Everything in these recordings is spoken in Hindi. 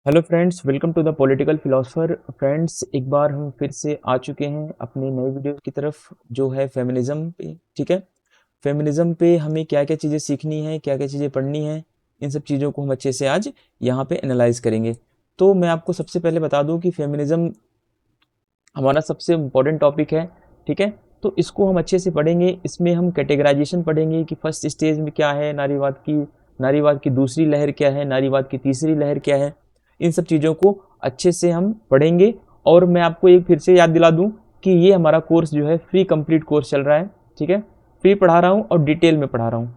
Hello friends, welcome to the political philosopher. Friends, एक बार हम फिर से आ चुके हैं अपनी नई वीडियो की तरफ, जो है फेमिनिज्म पे। ठीक है, फेमिनिज्म पे हमें क्या क्या चीज़ें सीखनी है, क्या क्या चीज़ें पढ़नी है, इन सब चीज़ों को हम अच्छे से आज यहाँ पे एनालाइज करेंगे। तो मैं आपको सबसे पहले बता दूँ कि फेमिनिज्म हमारा सबसे इम्पोर्टेंट टॉपिक है। ठीक है, तो इसको हम अच्छे से पढ़ेंगे। इसमें हम कैटेगराइजेशन पढ़ेंगे कि फर्स्ट स्टेज में क्या है नारीवाद की दूसरी लहर क्या है, नारीवाद की तीसरी लहर क्या है। इन सब चीज़ों को अच्छे से हम पढ़ेंगे। और मैं आपको एक फिर से याद दिला दूं कि ये हमारा कोर्स जो है फ्री कंप्लीट कोर्स चल रहा है। ठीक है, फ्री पढ़ा रहा हूँ और डिटेल में पढ़ा रहा हूँ।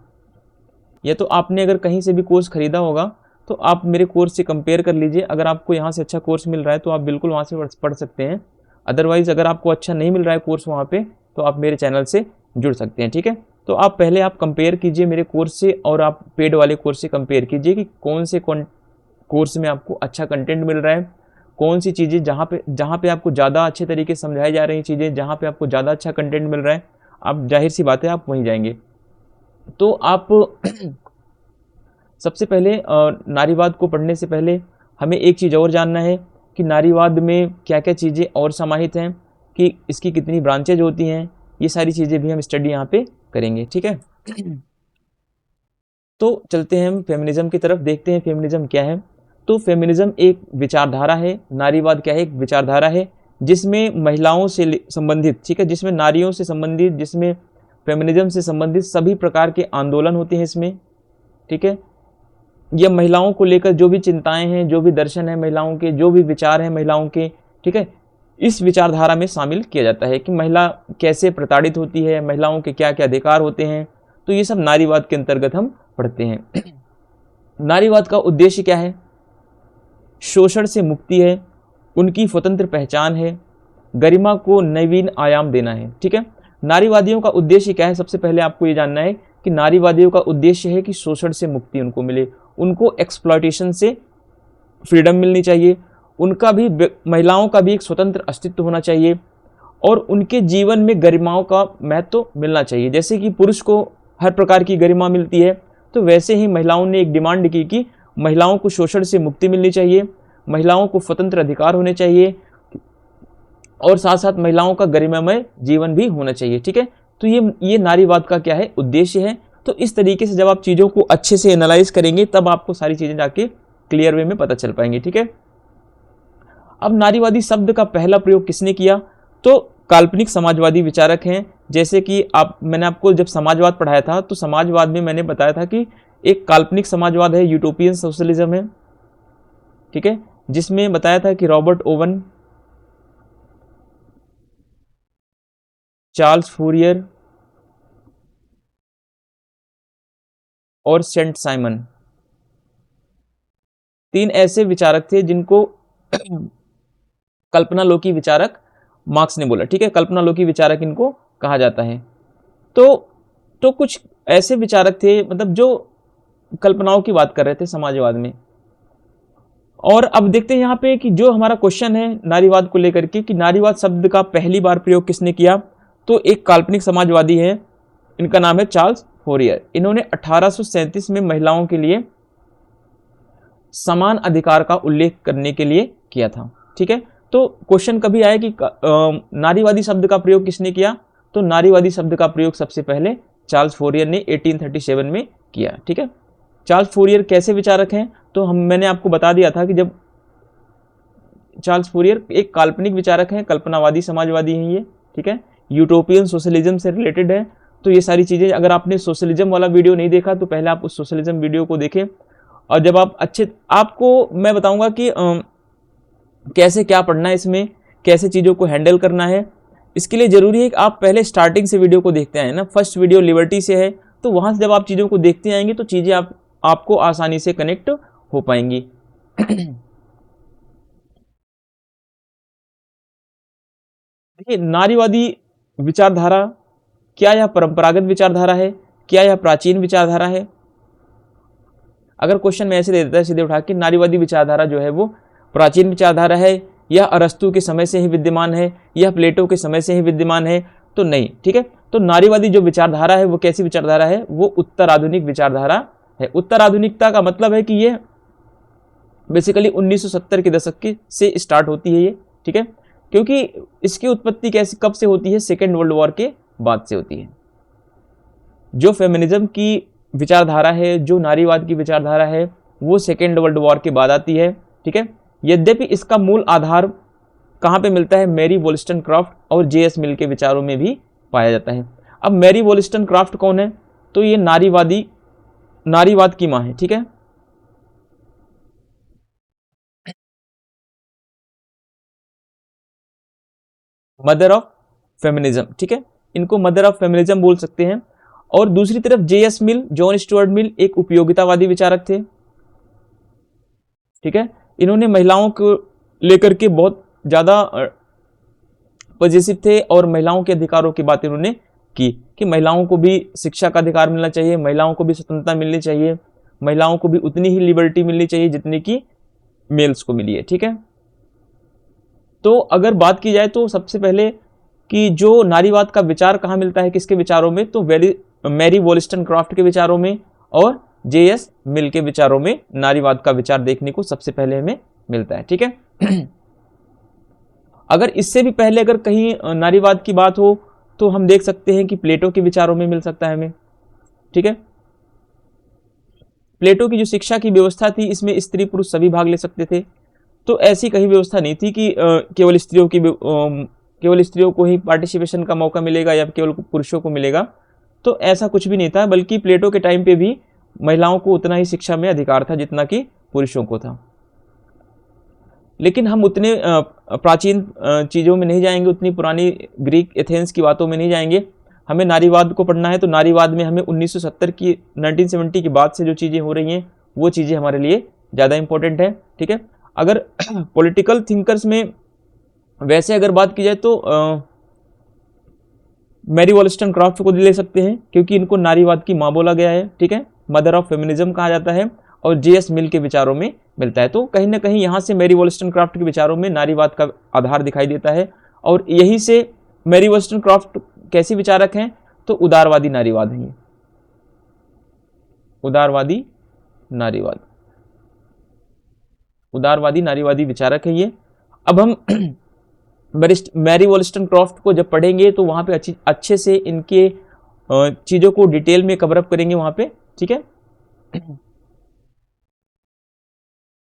ये तो आपने अगर कहीं से भी कोर्स खरीदा होगा तो आप मेरे कोर्स से कंपेयर कर लीजिए। अगर आपको यहाँ से अच्छा कोर्स मिल रहा है तो आप बिल्कुल वहाँ से पढ़ सकते हैं। अदरवाइज़ अगर आपको अच्छा नहीं मिल रहा है कोर्स वहाँ पे, तो आप मेरे चैनल से जुड़ सकते हैं। ठीक है, तो आप पहले आप कंपेयर कीजिए मेरे कोर्स से और आप पेड वाले कोर्स से कंपेयर कीजिए कि कौन से कोर्स में आपको अच्छा कंटेंट मिल रहा है, कौन सी चीज़ें जहाँ पे आपको ज़्यादा अच्छे तरीके से समझाई जा रही चीज़ें, जहाँ पे आपको ज़्यादा अच्छा कंटेंट मिल रहा है, आप जाहिर सी बात है आप वहीं जाएंगे। तो आप सबसे पहले नारीवाद को पढ़ने से पहले हमें एक चीज़ और जानना है कि नारीवाद में क्या क्या चीज़ें और समाहित हैं, कि इसकी कितनी ब्रांचेज होती हैं। ये सारी चीज़ें भी हम स्टडी यहाँ पे करेंगे। ठीक है, तो चलते हैं हम फेमिनिज्म की तरफ, देखते हैं फेमिनिज्म क्या है। तो फेमिनिज्म एक विचारधारा है। नारीवाद क्या है? एक विचारधारा है जिसमें महिलाओं से संबंधित, ठीक है, जिसमें नारियों से संबंधित, जिसमें फेमिनिज्म से संबंधित सभी प्रकार के आंदोलन होते हैं इसमें। ठीक है, ये महिलाओं को लेकर जो भी चिंताएं हैं, जो भी दर्शन है महिलाओं के, जो भी विचार हैं महिलाओं के, ठीक है, इस विचारधारा में शामिल किया जाता है कि महिला कैसे प्रताड़ित होती है, महिलाओं के क्या क्या अधिकार होते हैं। तो ये सब नारीवाद के अंतर्गत हम पढ़ते हैं। नारीवाद का उद्देश्य क्या है? शोषण से मुक्ति है, उनकी स्वतंत्र पहचान है, गरिमा को नवीन आयाम देना है। ठीक है, नारीवादियों का उद्देश्य क्या है? सबसे पहले आपको ये जानना है कि नारीवादियों का उद्देश्य है कि शोषण से मुक्ति उनको मिले, उनको एक्सप्लॉयटेशन से फ्रीडम मिलनी चाहिए, उनका भी, महिलाओं का भी एक स्वतंत्र अस्तित्व होना चाहिए और उनके जीवन में गरिमाओं का महत्व मिलना चाहिए। जैसे कि पुरुष को हर प्रकार की गरिमा मिलती है, तो वैसे ही महिलाओं ने एक डिमांड की कि महिलाओं को शोषण से मुक्ति मिलनी चाहिए, महिलाओं को स्वतंत्र अधिकार होने चाहिए और साथ साथ महिलाओं का गरिमामय जीवन भी होना चाहिए। ठीक है, तो ये नारीवाद का क्या है? उद्देश्य है। तो इस तरीके से जब आप चीज़ों को अच्छे से एनालाइज करेंगे तब आपको सारी चीज़ें जाके क्लियर वे में पता चल पाएंगी। ठीक है, अब नारीवादी शब्द का पहला प्रयोग किसने किया? तो काल्पनिक समाजवादी विचारक हैं। जैसे कि मैंने आपको जब समाजवाद पढ़ाया था तो समाजवाद में मैंने बताया था कि एक काल्पनिक समाजवाद है, यूटोपियन सोशलिज्म है। ठीक है, जिसमें बताया था कि रॉबर्ट ओवन, चार्ल्स फूरियर और सेंट साइमन, तीन ऐसे विचारक थे जिनको कल्पनालोकी विचारक मार्क्स ने बोला। ठीक है, कल्पनालोकी विचारक इनको कहा जाता है। तो कुछ ऐसे विचारक थे, मतलब जो कल्पनाओं की बात कर रहे थे समाजवाद में। और अब देखते हैं यहाँ पे कि जो हमारा क्वेश्चन है नारीवाद को लेकर के, कि नारीवाद शब्द का पहली बार प्रयोग किसने किया? तो एक काल्पनिक समाजवादी है, इनका नाम है चार्ल्स फोरियर। इन्होंने 1837 में महिलाओं के लिए समान अधिकार का उल्लेख करने के लिए किया था। ठीक है, तो क्वेश्चन कभी आया कि नारीवादी शब्द का प्रयोग किसने किया? तो नारीवादी शब्द का प्रयोग सबसे पहले चार्ल्स फोरियर ने 1837 में किया। ठीक है, चार्ल्स फोरियर कैसे विचारक हैं? तो मैंने आपको बता दिया था कि जब चार्ल्स फोरियर एक काल्पनिक विचारक हैं, कल्पनावादी समाजवादी हैं ये। ठीक है, यूटोपियन सोशलिज्म से रिलेटेड है। तो ये सारी चीज़ें, अगर आपने सोशलिज्म वाला वीडियो नहीं देखा तो पहले आप उस सोशलिज्म वीडियो को देखें। और जब आप आपको मैं बताऊंगा कि कैसे क्या पढ़ना है इसमें, कैसे चीज़ों को हैंडल करना है। इसके लिए ज़रूरी है कि आप पहले स्टार्टिंग से वीडियो को देखते आए ना। फर्स्ट वीडियो लिबर्टी से है, तो वहाँ से जब आप चीज़ों को देखते आएंगे तो चीज़ें आपको आसानी से कनेक्ट हो पाएंगी। देखिए, नारीवादी विचारधारा, क्या यह परंपरागत विचारधारा है, क्या यह प्राचीन विचारधारा है? अगर क्वेश्चन में ऐसे दे देता है सीधे उठा के, नारीवादी विचारधारा जो है वो प्राचीन विचारधारा है, यह अरस्तु के समय से ही विद्यमान है, यह प्लेटो के समय से ही विद्यमान है, तो नहीं। ठीक है, तो नारीवादी जो विचारधारा है वो कैसी विचारधारा है? वो उत्तर आधुनिक विचारधारा है। उत्तर आधुनिकता का मतलब है कि ये बेसिकली 1970 के दशक के से स्टार्ट होती है ये, ठीक है, क्योंकि इसकी उत्पत्ति कैसे कब से होती है, सेकेंड वर्ल्ड वॉर के बाद से होती है। जो फेमिनिज्म की विचारधारा है, जो नारीवाद की विचारधारा है, वो सेकेंड वर्ल्ड वॉर के बाद आती है, ठीक है। यद्यपि इसका मूल आधार कहाँ पे मिलता है, मैरी वोल्स्टनक्रॉफ्ट और जे.एस. मिल के विचारों में भी पाया जाता है। अब मैरी वोल्स्टनक्रॉफ्ट कौन है, तो ये नारीवाद की माँ है, ठीक है। मदर ऑफ फेमिनिज्म, ठीक है, इनको मदर ऑफ फेमिनिज्म बोल सकते हैं। और दूसरी तरफ जे.एस. मिल, जॉन स्टुअर्ट मिल एक उपयोगितावादी विचारक थे, ठीक है। इन्होंने महिलाओं को लेकर के बहुत ज़्यादा पॉजिटिव थे और महिलाओं के अधिकारों की बात इन्होंने की कि महिलाओं को भी शिक्षा का अधिकार मिलना चाहिए, महिलाओं को भी स्वतंत्रता मिलनी चाहिए, महिलाओं को भी उतनी ही लिबर्टी मिलनी चाहिए जितनी कि मेल्स को मिली है, ठीक है। तो अगर बात की जाए तो सबसे पहले कि जो नारीवाद का विचार कहाँ मिलता है, किसके विचारों में, तो मैरी वोल्स्टनक्रॉफ्ट के विचारों में और जे.एस. मिल के विचारों में नारीवाद का विचार देखने को सबसे पहले हमें मिलता है, ठीक है। अगर इससे भी पहले अगर कहीं नारीवाद की बात हो तो हम देख सकते हैं कि प्लेटो के विचारों में मिल सकता है हमें, ठीक है। प्लेटो की जो शिक्षा की व्यवस्था थी इसमें स्त्री पुरुष सभी भाग ले सकते थे, तो ऐसी कहीं व्यवस्था नहीं थी कि केवल स्त्रियों को ही पार्टिसिपेशन का मौका मिलेगा या केवल पुरुषों को मिलेगा, तो ऐसा कुछ भी नहीं था, बल्कि प्लेटो के टाइम पे भी महिलाओं को उतना ही शिक्षा में अधिकार था जितना कि पुरुषों को था। लेकिन हम उतने प्राचीन चीज़ों में नहीं जाएंगे, उतनी पुरानी ग्रीक एथेंस की बातों में नहीं जाएंगे। हमें नारीवाद को पढ़ना है तो नारीवाद में हमें 1970 के बाद से जो चीज़ें हो रही हैं वो चीज़ें हमारे लिए ज़्यादा इंपॉर्टेंट है, ठीक है। अगर पॉलिटिकल थिंकर्स में वैसे अगर बात की जाए तो मैरी वोल्स्टनक्रॉफ्ट को ले सकते हैं क्योंकि इनको नारीवाद की माँ बोला गया है, ठीक है, मदर ऑफ फेमिनिज्म कहा जाता है, और जे.एस. मिल के विचारों में मिलता है। तो कहीं ना कहीं यहाँ से मैरी वोल्स्टनक्रॉफ्ट के विचारों में नारीवाद का आधार दिखाई देता है, और यहीं से मैरी वोल्स्टनक्रॉफ्ट कैसी विचारक हैं, तो उदारवादी नारीवाद है, उदारवादी नारीवादी विचारक है ये। अब हम मैरी वोल्स्टनक्रॉफ्ट को जब पढ़ेंगे तो वहाँ पे अच्छे से इनके चीज़ों को डिटेल में कवरअप करेंगे वहाँ पे, ठीक है।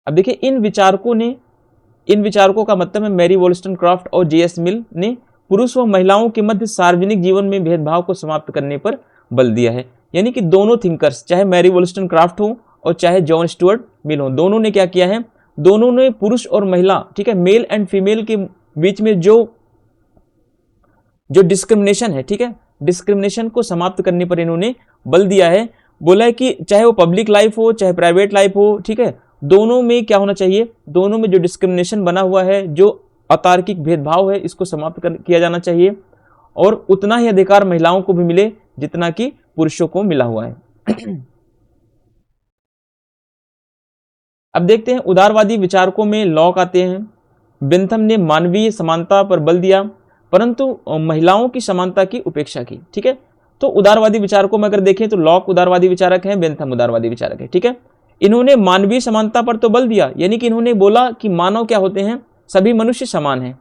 अब देखिए इन विचारकों का मतलब है मैरी वोल्स्टनक्रॉफ्ट और जे.एस. मिल ने पुरुष व महिलाओं के मध्य सार्वजनिक जीवन में भेदभाव को समाप्त करने पर बल दिया है। यानी कि दोनों थिंकर्स, चाहे मैरी वोल्स्टनक्रॉफ्ट हो और चाहे जॉन स्टुअर्ट मिल हो, दोनों ने क्या किया है, दोनों ने पुरुष और महिला, ठीक है, मेल एंड फीमेल के बीच में जो डिस्क्रिमिनेशन है, ठीक है, डिस्क्रिमिनेशन को समाप्त करने पर इन्होंने बल दिया है। बोला है कि चाहे वो पब्लिक लाइफ हो चाहे प्राइवेट लाइफ हो, ठीक है, दोनों में क्या होना चाहिए, दोनों में जो डिस्क्रिमिनेशन बना हुआ है, जो अतार्किक भेदभाव है, इसको समाप्त किया जाना चाहिए, और उतना ही अधिकार महिलाओं को भी मिले जितना कि पुरुषों को मिला हुआ है। अब देखते हैं उदारवादी विचारकों में लॉक आते हैं। बेंथम ने मानवीय समानता पर बल दिया परंतु महिलाओं की समानता की उपेक्षा की, ठीक है। तो उदारवादी विचारकों में अगर देखें तो लॉक उदारवादी विचारक हैं, बेंथम उदारवादी विचारक है, ठीक है। इन्होंने मानवीय समानता पर तो बल दिया, यानी कि इन्होंने बोला कि मानव क्या होते हैं, सभी मनुष्य समान हैं।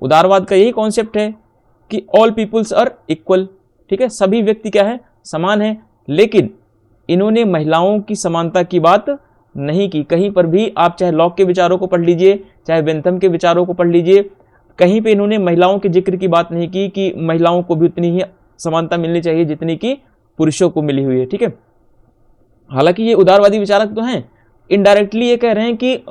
उदारवाद का यही कॉन्सेप्ट है कि ऑल पीपुल्स आर इक्वल, ठीक है, सभी व्यक्ति क्या है, समान है। लेकिन इन्होंने महिलाओं की समानता की बात नहीं की। कहीं पर भी आप चाहे लॉक के विचारों को पढ़ लीजिए, चाहे बेंथम के विचारों को पढ़ लीजिए, कहीं पे इन्होंने महिलाओं के जिक्र की बात नहीं की कि महिलाओं को भी उतनी ही समानता मिलनी चाहिए जितनी कि पुरुषों को मिली हुई है, ठीक है। हालांकि ये उदारवादी विचारक तो हैं, इनडायरेक्टली ये कह रहे हैं कि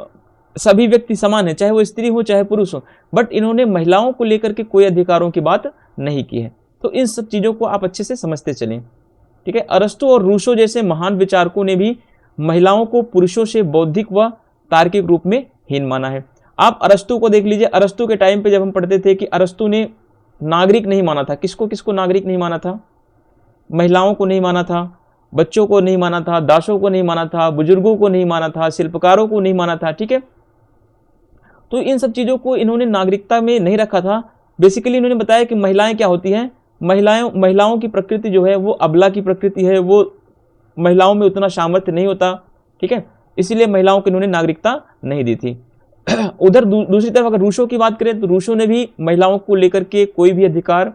सभी व्यक्ति समान है, चाहे वो स्त्री हो चाहे पुरुष हो, बट इन्होंने महिलाओं को लेकर के कोई अधिकारों की बात नहीं की है। तो इन सब चीज़ों को आप अच्छे से समझते चलें, ठीक है। अरस्तु और रूसो जैसे महान विचारकों ने भी महिलाओं को पुरुषों से बौद्धिक व तार्किक रूप में हीन माना है। आप अरस्तु को देख लीजिए, अरस्तु के टाइम पे जब हम पढ़ते थे कि अरस्तु ने नागरिक नहीं माना था। किसको किसको नागरिक नहीं माना था? महिलाओं को नहीं माना था, बच्चों को नहीं माना था, दासों को नहीं माना था, बुजुर्गों को नहीं माना था, शिल्पकारों को नहीं माना था, ठीक है। तो इन सब चीज़ों को इन्होंने नागरिकता में नहीं रखा था। बेसिकली इन्होंने बताया कि महिलाएं क्या होती हैं, महिलाओं की प्रकृति जो है वो अबला की प्रकृति है, वो महिलाओं में उतना सामर्थ्य नहीं होता, ठीक है। इसीलिए महिलाओं को इन्होंने नागरिकता नहीं दी थी। उधर दूसरी तरफ अगर रूसों की बात करें तो रूसों ने भी महिलाओं को लेकर के कोई भी अधिकार,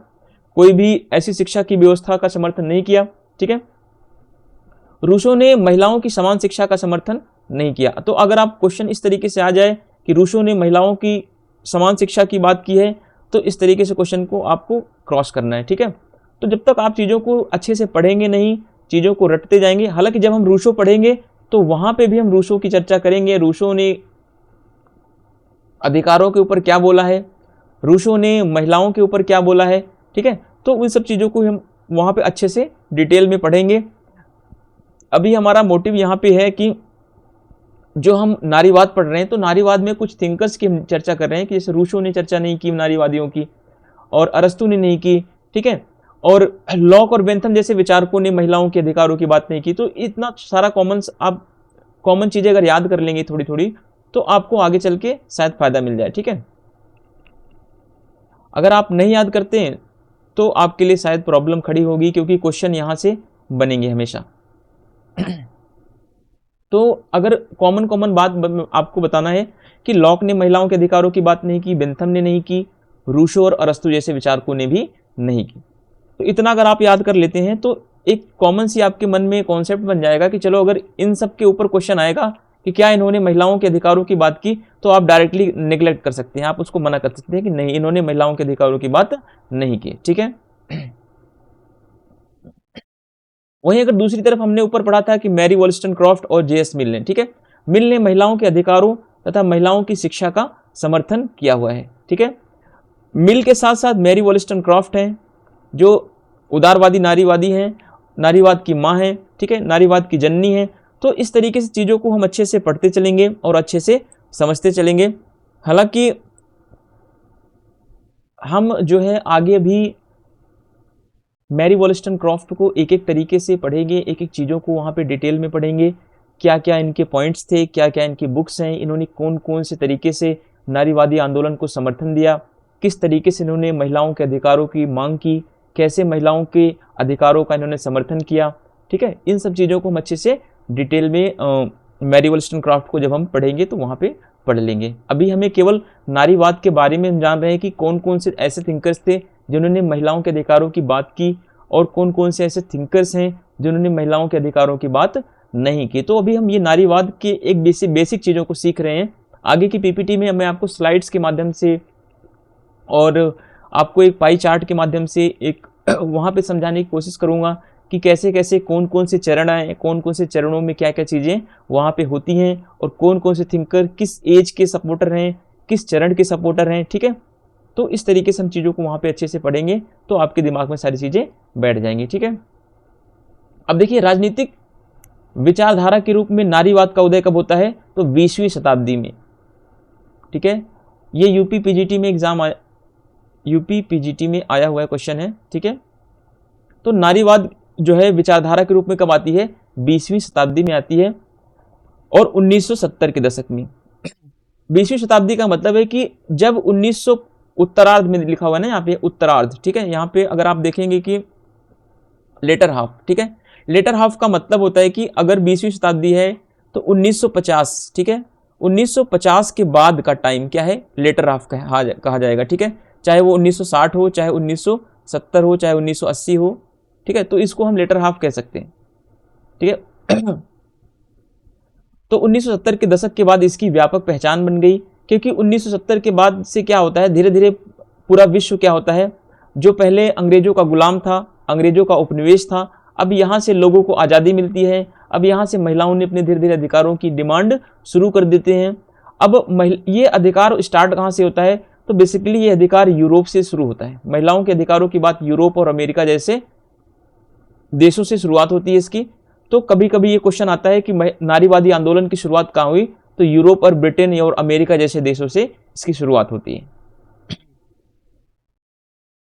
कोई भी ऐसी शिक्षा की व्यवस्था का समर्थन नहीं किया। ठीक है, रूसों ने महिलाओं की समान शिक्षा का समर्थन नहीं किया। तो अगर आप क्वेश्चन इस तरीके से आ जाए कि रूसों ने महिलाओं की समान शिक्षा की बात की है, तो इस तरीके से क्वेश्चन को आपको क्रॉस करना है। ठीक है, तो जब तक आप चीज़ों को अच्छे से पढ़ेंगे नहीं, चीज़ों को रटते जाएंगे, हालांकि जब हम रूसों पढ़ेंगे तो वहां पे भी हम रूसों की चर्चा करेंगे, रूसों ने अधिकारों के ऊपर क्या बोला है, रूसों ने महिलाओं के ऊपर क्या बोला है। ठीक है, तो उन सब चीज़ों को हम वहाँ पे अच्छे से डिटेल में पढ़ेंगे। अभी हमारा मोटिव यहाँ पे है कि जो हम नारीवाद पढ़ रहे हैं, तो नारीवाद में कुछ थिंकर्स की हम चर्चा कर रहे हैं कि जैसे रूसों ने चर्चा नहीं की नारीवादियों की, और अरस्तु ने नहीं की। ठीक है, और लॉक और बेंथम जैसे विचारकों ने महिलाओं के अधिकारों की बात नहीं की। तो इतना सारा कॉमन चीज़ें अगर याद कर लेंगे थोड़ी थोड़ी, तो आपको आगे चल के शायद फायदा मिल जाए। ठीक है, अगर आप नहीं याद करते हैं तो आपके लिए शायद प्रॉब्लम खड़ी होगी, क्योंकि क्वेश्चन यहाँ से बनेंगे हमेशा। तो अगर कॉमन बात आपको बताना है कि लॉक ने महिलाओं के अधिकारों की बात नहीं की, बेंथम ने नहीं की, रूसो और अरस्तु जैसे विचारकों ने भी नहीं की। तो इतना अगर आप याद कर लेते हैं तो एक कॉमन सी आपके मन में कॉन्सेप्ट बन जाएगा कि चलो अगर इन सब के ऊपर क्वेश्चन आएगा कि क्या इन्होंने महिलाओं के अधिकारों की बात की, तो आप डायरेक्टली नेग्लेक्ट कर सकते हैं, आप उसको मना कर सकते हैं कि नहीं, इन्होंने महिलाओं के अधिकारों की बात नहीं की। ठीक है, वहीं अगर दूसरी तरफ हमने ऊपर पढ़ा था कि मैरी वॉलस्टनक्रॉफ्ट और जेएस मिल ने, ठीक है, मिल ने महिलाओं के अधिकारों तथा महिलाओं की शिक्षा का समर्थन किया हुआ है। ठीक है, मिल के साथ साथ मैरी वॉलस्टनक्रॉफ्ट हैं जो उदारवादी नारीवादी हैं, नारीवाद की माँ हैं। ठीक है, नारीवाद की जननी है। तो इस तरीके से चीज़ों को हम अच्छे से पढ़ते चलेंगे और अच्छे से समझते चलेंगे। हालांकि हम जो है आगे भी मैरी वॉलस्टनक्रॉफ्ट को एक एक तरीके से पढ़ेंगे, एक एक चीज़ों को वहाँ पे डिटेल में पढ़ेंगे, क्या क्या इनके पॉइंट्स थे, क्या क्या इनकी बुक्स हैं, इन्होंने कौन कौन से तरीके से नारीवादी आंदोलन को समर्थन दिया, किस तरीके से इन्होंने महिलाओं के अधिकारों की मांग की, कैसे महिलाओं के अधिकारों का इन्होंने समर्थन किया। ठीक है, इन सब चीज़ों को हम अच्छे से डिटेल में मैरी वॉलस्टनक्रॉफ्ट को जब हम पढ़ेंगे तो वहाँ पे पढ़ लेंगे। अभी हमें केवल नारीवाद के बारे में हम जान रहे हैं कि कौन कौन से ऐसे थिंकर्स थे जिन्होंने महिलाओं के अधिकारों की बात की, और कौन कौन से ऐसे थिंकर्स हैं जिन्होंने महिलाओं के अधिकारों की बात नहीं की। तो अभी हम ये नारीवाद के एक बेसिक चीज़ों को सीख रहे हैं। आगे की पीपीटी में मैं आपको स्लाइड्स के माध्यम से और आपको एक पाई चार्ट के माध्यम से एक वहाँ पे समझाने की कोशिश करूँगा कि कैसे कैसे कौन कौन से चरण आए, कौन कौन से चरणों में क्या क्या चीज़ें वहाँ पे होती हैं, और कौन कौन से थिंकर किस एज के सपोर्टर हैं, किस चरण के सपोर्टर हैं। ठीक है, तो इस तरीके से हम चीज़ों को वहाँ पे अच्छे से पढ़ेंगे तो आपके दिमाग में सारी चीज़ें बैठ जाएंगी। ठीक है, अब देखिए राजनीतिक विचारधारा के रूप में नारीवाद का उदय कब होता है, तो 20वीं शताब्दी में। ठीक है, ये यूपी पीजीटी में आया हुआ क्वेश्चन है। ठीक है, तो नारीवाद जो है विचारधारा के रूप में कब आती है, 20वीं शताब्दी में आती है, और 1970 के दशक में। 20वीं शताब्दी का मतलब है कि जब 1900 उत्तरार्ध में लिखा हुआ है ना यहाँ पे उत्तरार्ध। ठीक है, यहाँ पे अगर आप देखेंगे कि लेटर हाफ। ठीक है, लेटर हाफ का मतलब होता है कि अगर 20वीं शताब्दी है तो 1950। ठीक है, 1950 के बाद का टाइम क्या है, लेटर हाफ कहा जाएगा। ठीक है, चाहे वो 1960 हो, चाहे 1970 हो, चाहे 1980 हो। ठीक है, तो इसको हम लेटर हाफ कह सकते हैं। ठीक है, तो 1970 के दशक के बाद इसकी व्यापक पहचान बन गई, क्योंकि 1970 के बाद से क्या होता है, धीरे धीरे पूरा विश्व क्या होता है, जो पहले अंग्रेजों का गुलाम था, अंग्रेजों का उपनिवेश था, अब यहाँ से लोगों को आज़ादी मिलती है। अब यहाँ से महिलाओं ने अपने धीरे धीरे अधिकारों की डिमांड शुरू कर देते हैं। अब ये अधिकार स्टार्ट कहाँ से होता है, तो बेसिकली ये अधिकार यूरोप से शुरू होता है। महिलाओं के अधिकारों की बात यूरोप और अमेरिका जैसे देशों से शुरुआत होती है इसकी। तो कभी कभी ये क्वेश्चन आता है कि नारीवादी आंदोलन की शुरुआत कहाँ हुई, तो यूरोप और ब्रिटेन और अमेरिका जैसे देशों से इसकी शुरुआत होती है।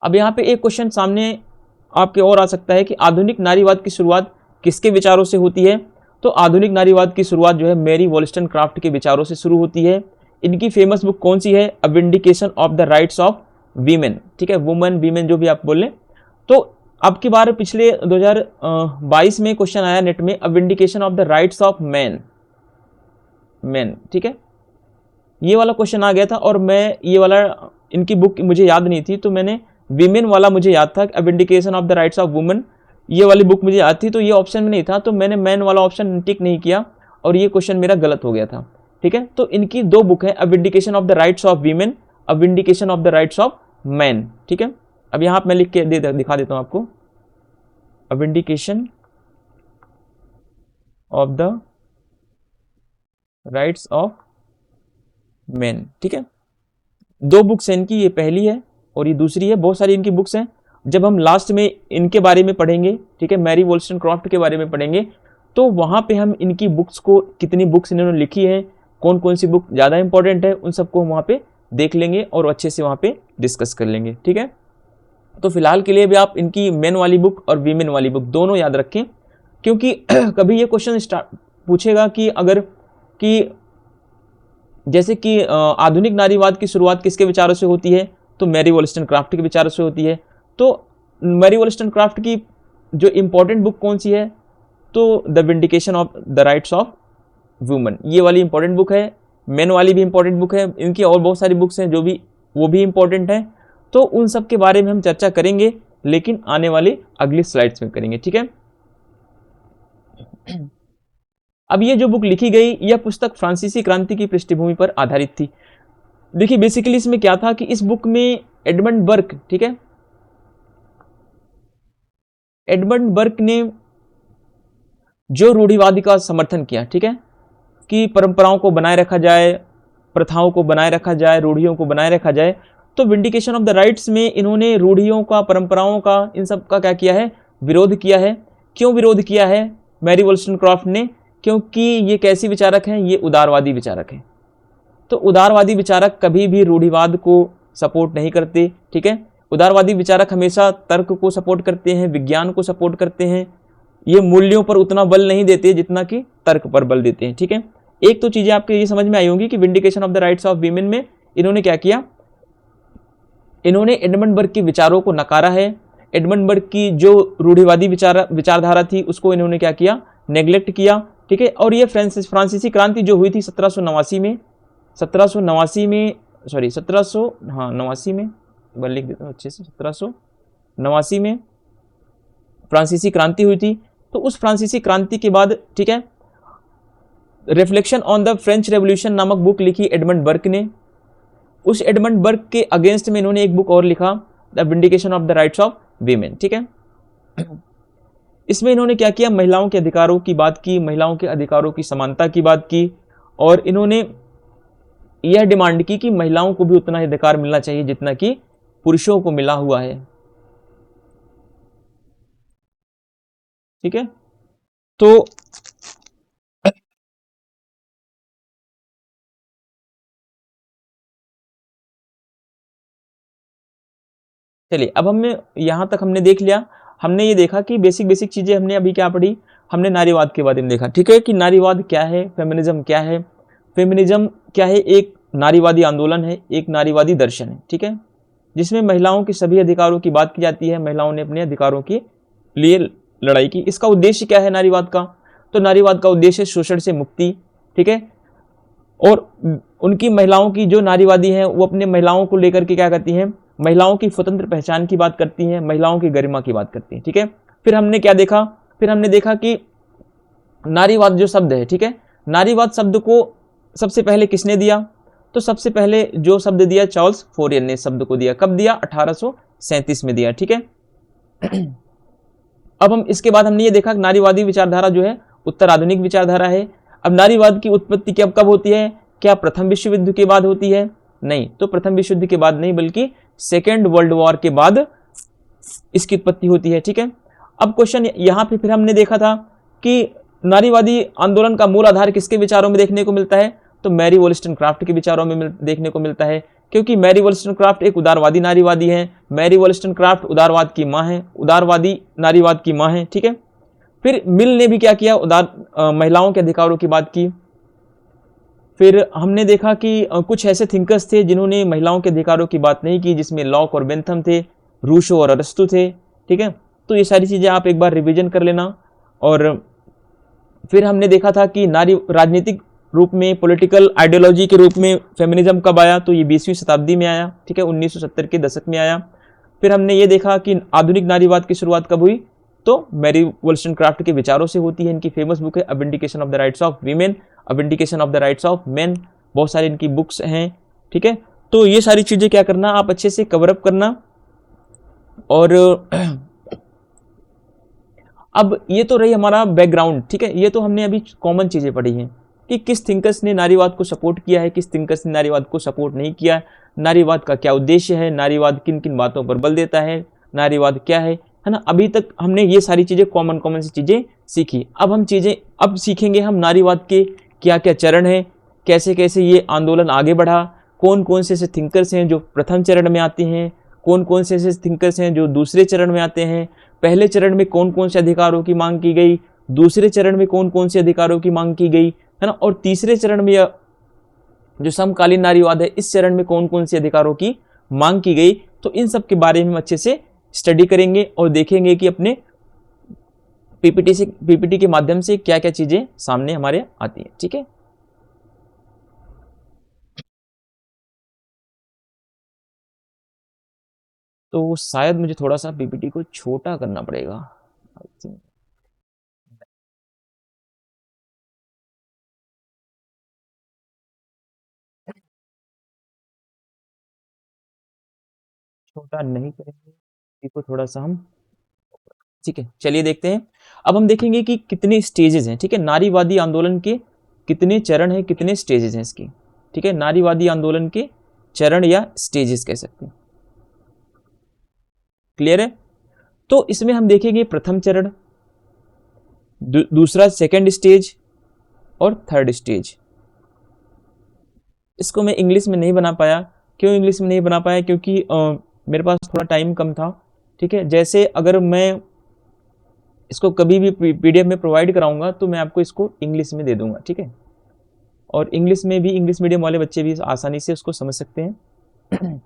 अब यहाँ पे एक क्वेश्चन सामने आपके और आ सकता है कि आधुनिक नारीवाद की शुरुआत किसके विचारों से होती है, तो आधुनिक नारीवाद की शुरुआत जो है मैरी वॉलस्टनक्रॉफ्ट के विचारों से शुरू होती है। इनकी फेमस बुक कौन सी है, a vindication of the rights of women. ठीक है, वुमेन वीमेन जो भी आप बोले। तो अब की बार पिछले 2022 में क्वेश्चन आया नेट में, a vindication of the rights of man. Man, ठीक है, ये वाला क्वेश्चन आ गया था। और मैं ये वाला इनकी बुक मुझे याद नहीं थी, तो मैंने वीमेन वाला मुझे याद था, a vindication of the rights of women, ये वाली बुक मुझे याद थी, तो ये ऑप्शन में नहीं था, तो मैंने मैन वाला ऑप्शन टिक नहीं किया और ये क्वेश्चन मेरा गलत हो गया था, ठीक है। तो इनकी दो बुक है, a vindication of the rights of women, a vindication of the rights of man, ठीक है। अब यहाँ मैं लिख के दिखा देता हूँ आपको, a vindication of the rights of man, ठीक है। दो बुक्स हैं इनकी, ये पहली है और ये दूसरी है, बहुत सारी इनकी बुक्स हैं। जब हम लास्ट में इनके बारे में पढ़ेंगे, ठीक है, मैरी वोल्स्टनक्रॉफ्ट के बारे में पढ़ेंगे, तो वहाँ पे हम इनकी बुक्स को, कितनी बुक्स इन्होंने लिखी है, कौन कौन सी बुक ज़्यादा इंपॉर्टेंट है, उन सबको हम वहाँ पे देख लेंगे और अच्छे से वहाँ पे डिस्कस कर लेंगे, ठीक है। तो फिलहाल के लिए भी आप इनकी मेन वाली बुक और वीमेन वाली बुक दोनों याद रखें, क्योंकि कभी ये क्वेश्चन पूछेगा कि अगर कि जैसे कि आधुनिक नारीवाद की शुरुआत किसके विचारों से होती है, तो मैरी वोल्स्टनक्रॉफ्ट के विचारों से होती है। तो मैरी वोल्स्टनक्रॉफ्ट की जो इंपॉर्टेंट बुक कौन सी है, तो the vindication of the rights of women, ये वाली इंपॉर्टेंट बुक है। मेन वाली भी इंपॉर्टेंट बुक है, इनकी और बहुत सारी बुक्स हैं जो भी, वो भी इंपॉर्टेंट है। तो उन सब के बारे में हम चर्चा करेंगे, लेकिन आने वाली अगली स्लाइड्स में करेंगे, ठीक है। अब ये जो बुक लिखी गई, यह पुस्तक फ्रांसीसी क्रांति की पृष्ठभूमि पर आधारित थी। देखिए बेसिकली इसमें क्या था कि इस बुक में एडमंड बर्क, ठीक है, एडमंड बर्क ने जो रूढ़िवादी का समर्थन किया, ठीक है, कि परंपराओं को बनाए रखा जाए, प्रथाओं को बनाए रखा जाए, रूढ़ियों को बनाए रखा जाए, तो विंडिकेशन ऑफ द राइट्स में इन्होंने रूढ़ियों का, परंपराओं का, इन सब का क्या किया है, विरोध किया है। क्यों विरोध किया है मैरी वोल्स्टनक्रॉफ्ट ने, क्योंकि ये कैसी विचारक हैं, ये उदारवादी विचारक हैं। तो उदारवादी विचारक कभी भी रूढ़िवाद को सपोर्ट नहीं करते, ठीक है। उदारवादी विचारक हमेशा तर्क को सपोर्ट करते हैं, विज्ञान को सपोर्ट करते हैं, ये मूल्यों पर उतना बल नहीं देते जितना कि तर्क पर बल देते हैं, ठीक है। एक तो चीजें आपके ये समझ में आई होंगी कि vindication of the rights of women में इन्होंने क्या किया, इन्होंने एडमंड बर्क के विचारों को नकारा है। एडमंड बर्क की जो रूढ़िवादी विचारधारा थी उसको इन्होंने क्या किया, नेग्लेक्ट किया, ठीक है। और ये फ्रांसीसी क्रांति जो हुई थी 1789 में, 1789 में, सॉरी 1789 में, लिख देता हूँ अच्छे से, 1789 में फ्रांसीसी क्रांति हुई थी। तो उस फ्रांसीसी क्रांति के बाद, ठीक है, reflection on the French revolution नामक बुक लिखी एडमंड बर्क ने। उस एडमंड बर्क के अगेंस्ट में इन्होंने एक बुक और लिखा, the vindication of the rights of women, ठीक है। इसमें इन्होंने क्या किया, महिलाओं के अधिकारों की बात की, महिलाओं के अधिकारों की समानता की बात की, और इन्होंने यह डिमांड की कि महिलाओं को भी उतना ही अधिकार मिलना चाहिए जितना कि पुरुषों को मिला हुआ है, ठीक है। तो चलिए अब हमें यहां तक हमने देख लिया, हमने ये देखा कि बेसिक चीजें हमने अभी क्या पढ़ी, हमने नारीवाद के बारे में देखा, ठीक है, कि नारीवाद क्या है, फेमिनिज्म क्या है। फेमिनिज्म क्या है, एक नारीवादी आंदोलन है, एक नारीवादी दर्शन है, ठीक है, जिसमें महिलाओं के सभी अधिकारों की बात की जाती है, महिलाओं ने अपने अधिकारों के लिए लड़ाई की। इसका उद्देश्य क्या है नारीवाद का, तो नारीवाद का उद्देश्य शोषण से मुक्ति, ठीक है। और उनकी महिलाओं की, जो नारीवादी हैं वो अपने महिलाओं को लेकर के क्या करती हैं, महिलाओं की स्वतंत्र पहचान की बात करती हैं, महिलाओं की गरिमा की बात करती हैं, ठीक है। फिर हमने क्या देखा, फिर हमने देखा कि नारीवाद जो शब्द है, ठीक है, नारीवाद शब्द को सबसे पहले किसने दिया, तो सबसे पहले जो शब्द दिया चार्ल्स फोरियर ने शब्द को दिया। कब दिया, 1837 में दिया, ठीक है। अब हम इसके बाद हमने ये देखा कि नारीवादी विचारधारा जो है उत्तर आधुनिक विचारधारा है। अब नारीवाद की उत्पत्ति कब होती है, क्या प्रथम विश्व युद्ध के बाद होती है, नहीं, तो प्रथम विश्व युद्ध के बाद नहीं, बल्कि सेकेंड वर्ल्ड वॉर के बाद इसकी उत्पत्ति होती है, ठीक है। अब क्वेश्चन यहाँ पे फिर हमने देखा था कि नारीवादी आंदोलन का मूल आधार किसके विचारों में देखने को मिलता है, तो मैरी वोल्स्टनक्रॉफ्ट के विचारों में देखने को मिलता है, क्योंकि मैरी वोल्स्टनक्रॉफ्ट एक उदारवादी नारीवादी है। मैरी वोल्स्टनक्रॉफ्ट उदारवाद की माँ है, उदारवादी नारीवाद की माँ है, ठीक है। फिर मिल ने भी क्या किया, महिलाओं के अधिकारों की बात की। फिर हमने देखा कि कुछ ऐसे थिंकर्स थे जिन्होंने महिलाओं के अधिकारों की बात नहीं की, जिसमें लॉक और बेंथम थे, रूसो और अरस्तु थे, ठीक है। तो ये सारी चीज़ें आप एक बार रिवीजन कर लेना। और फिर हमने देखा था कि नारी राजनीतिक रूप में, पॉलिटिकल आइडियोलॉजी के रूप में फेमिनिज्म कब आया, तो ये 20वीं शताब्दी में आया, ठीक है, 1970 के दशक में आया। फिर हमने ये देखा कि आधुनिक नारीवाद की शुरुआत कब हुई, तो मैरी वोllstonecraft के विचारों से होती है। इनकी फेमस बुक है a vindication of the rights of women, a vindication of the rights of men, बहुत सारी इनकी बुक्स हैं, ठीक है। तो ये सारी चीजें क्या करना, आप अच्छे से कवरअप करना। और अब ये तो रही हमारा बैकग्राउंड, ठीक है, ये तो हमने अभी कॉमन चीजें पढ़ी हैं कि किस थिंकर्स ने नारीवाद को सपोर्ट किया है, किस थिंकर्स ने नारीवाद को सपोर्ट नहीं किया है, नारीवाद का क्या उद्देश्य है, नारीवाद किन किन बातों पर बल देता है, नारीवाद क्या है ना। अभी तक हमने ये सारी चीजें कॉमन सी चीजें सीखी। अब सीखेंगे हम नारीवाद के क्या क्या चरण है, कैसे कैसे ये आंदोलन आगे बढ़ा, कौन कौन से ऐसे थिंकर्स हैं जो प्रथम चरण में आते हैं, कौन कौन से ऐसे थिंकर्स हैं जो दूसरे चरण में आते हैं, पहले चरण में कौन कौन से अधिकारों की मांग की गई, दूसरे चरण में कौन कौन से अधिकारों की मांग की गई, है ना, और तीसरे चरण में जो समकालीन नारीवाद है, इस चरण में कौन कौन से अधिकारों की मांग की गई। तो इन सब के बारे में हम अच्छे से स्टडी करेंगे और देखेंगे कि अपने पीपीटी के माध्यम से क्या क्या चीजें सामने हमारे आती हैं, ठीक है। तो शायद मुझे थोड़ा सा पीपीटी को छोटा करना पड़ेगा, आई थिंक। छोटा नहीं करेंगे इसको, थोड़ा सा हम, ठीक है, चलिए देखते हैं। अब हम देखेंगे कि कितने स्टेजेस हैं, ठीक है, नारीवादी आंदोलन के कितने चरण हैं, कितने स्टेजेस हैं इसकी, ठीक है, नारीवादी आंदोलन के चरण या स्टेजेस कह सकते हैं। क्लियर है। तो इसमें हम देखेंगे प्रथम चरण, दूसरा सेकंड स्टेज और थर्ड स्टेज। इसको मैं इंग्लिश में नहीं बना पाया। क्यों इंग्लिश में नहीं बना पाया, क्योंकि मेरे पास थोड़ा टाइम कम था, ठीक है। जैसे अगर मैं इसको कभी भी पीडीएफ में प्रोवाइड कराऊंगा तो मैं आपको इसको इंग्लिश में दे दूंगा, ठीक है, और इंग्लिश में भी इंग्लिश मीडियम वाले बच्चे भी आसानी से उसको समझ सकते हैं।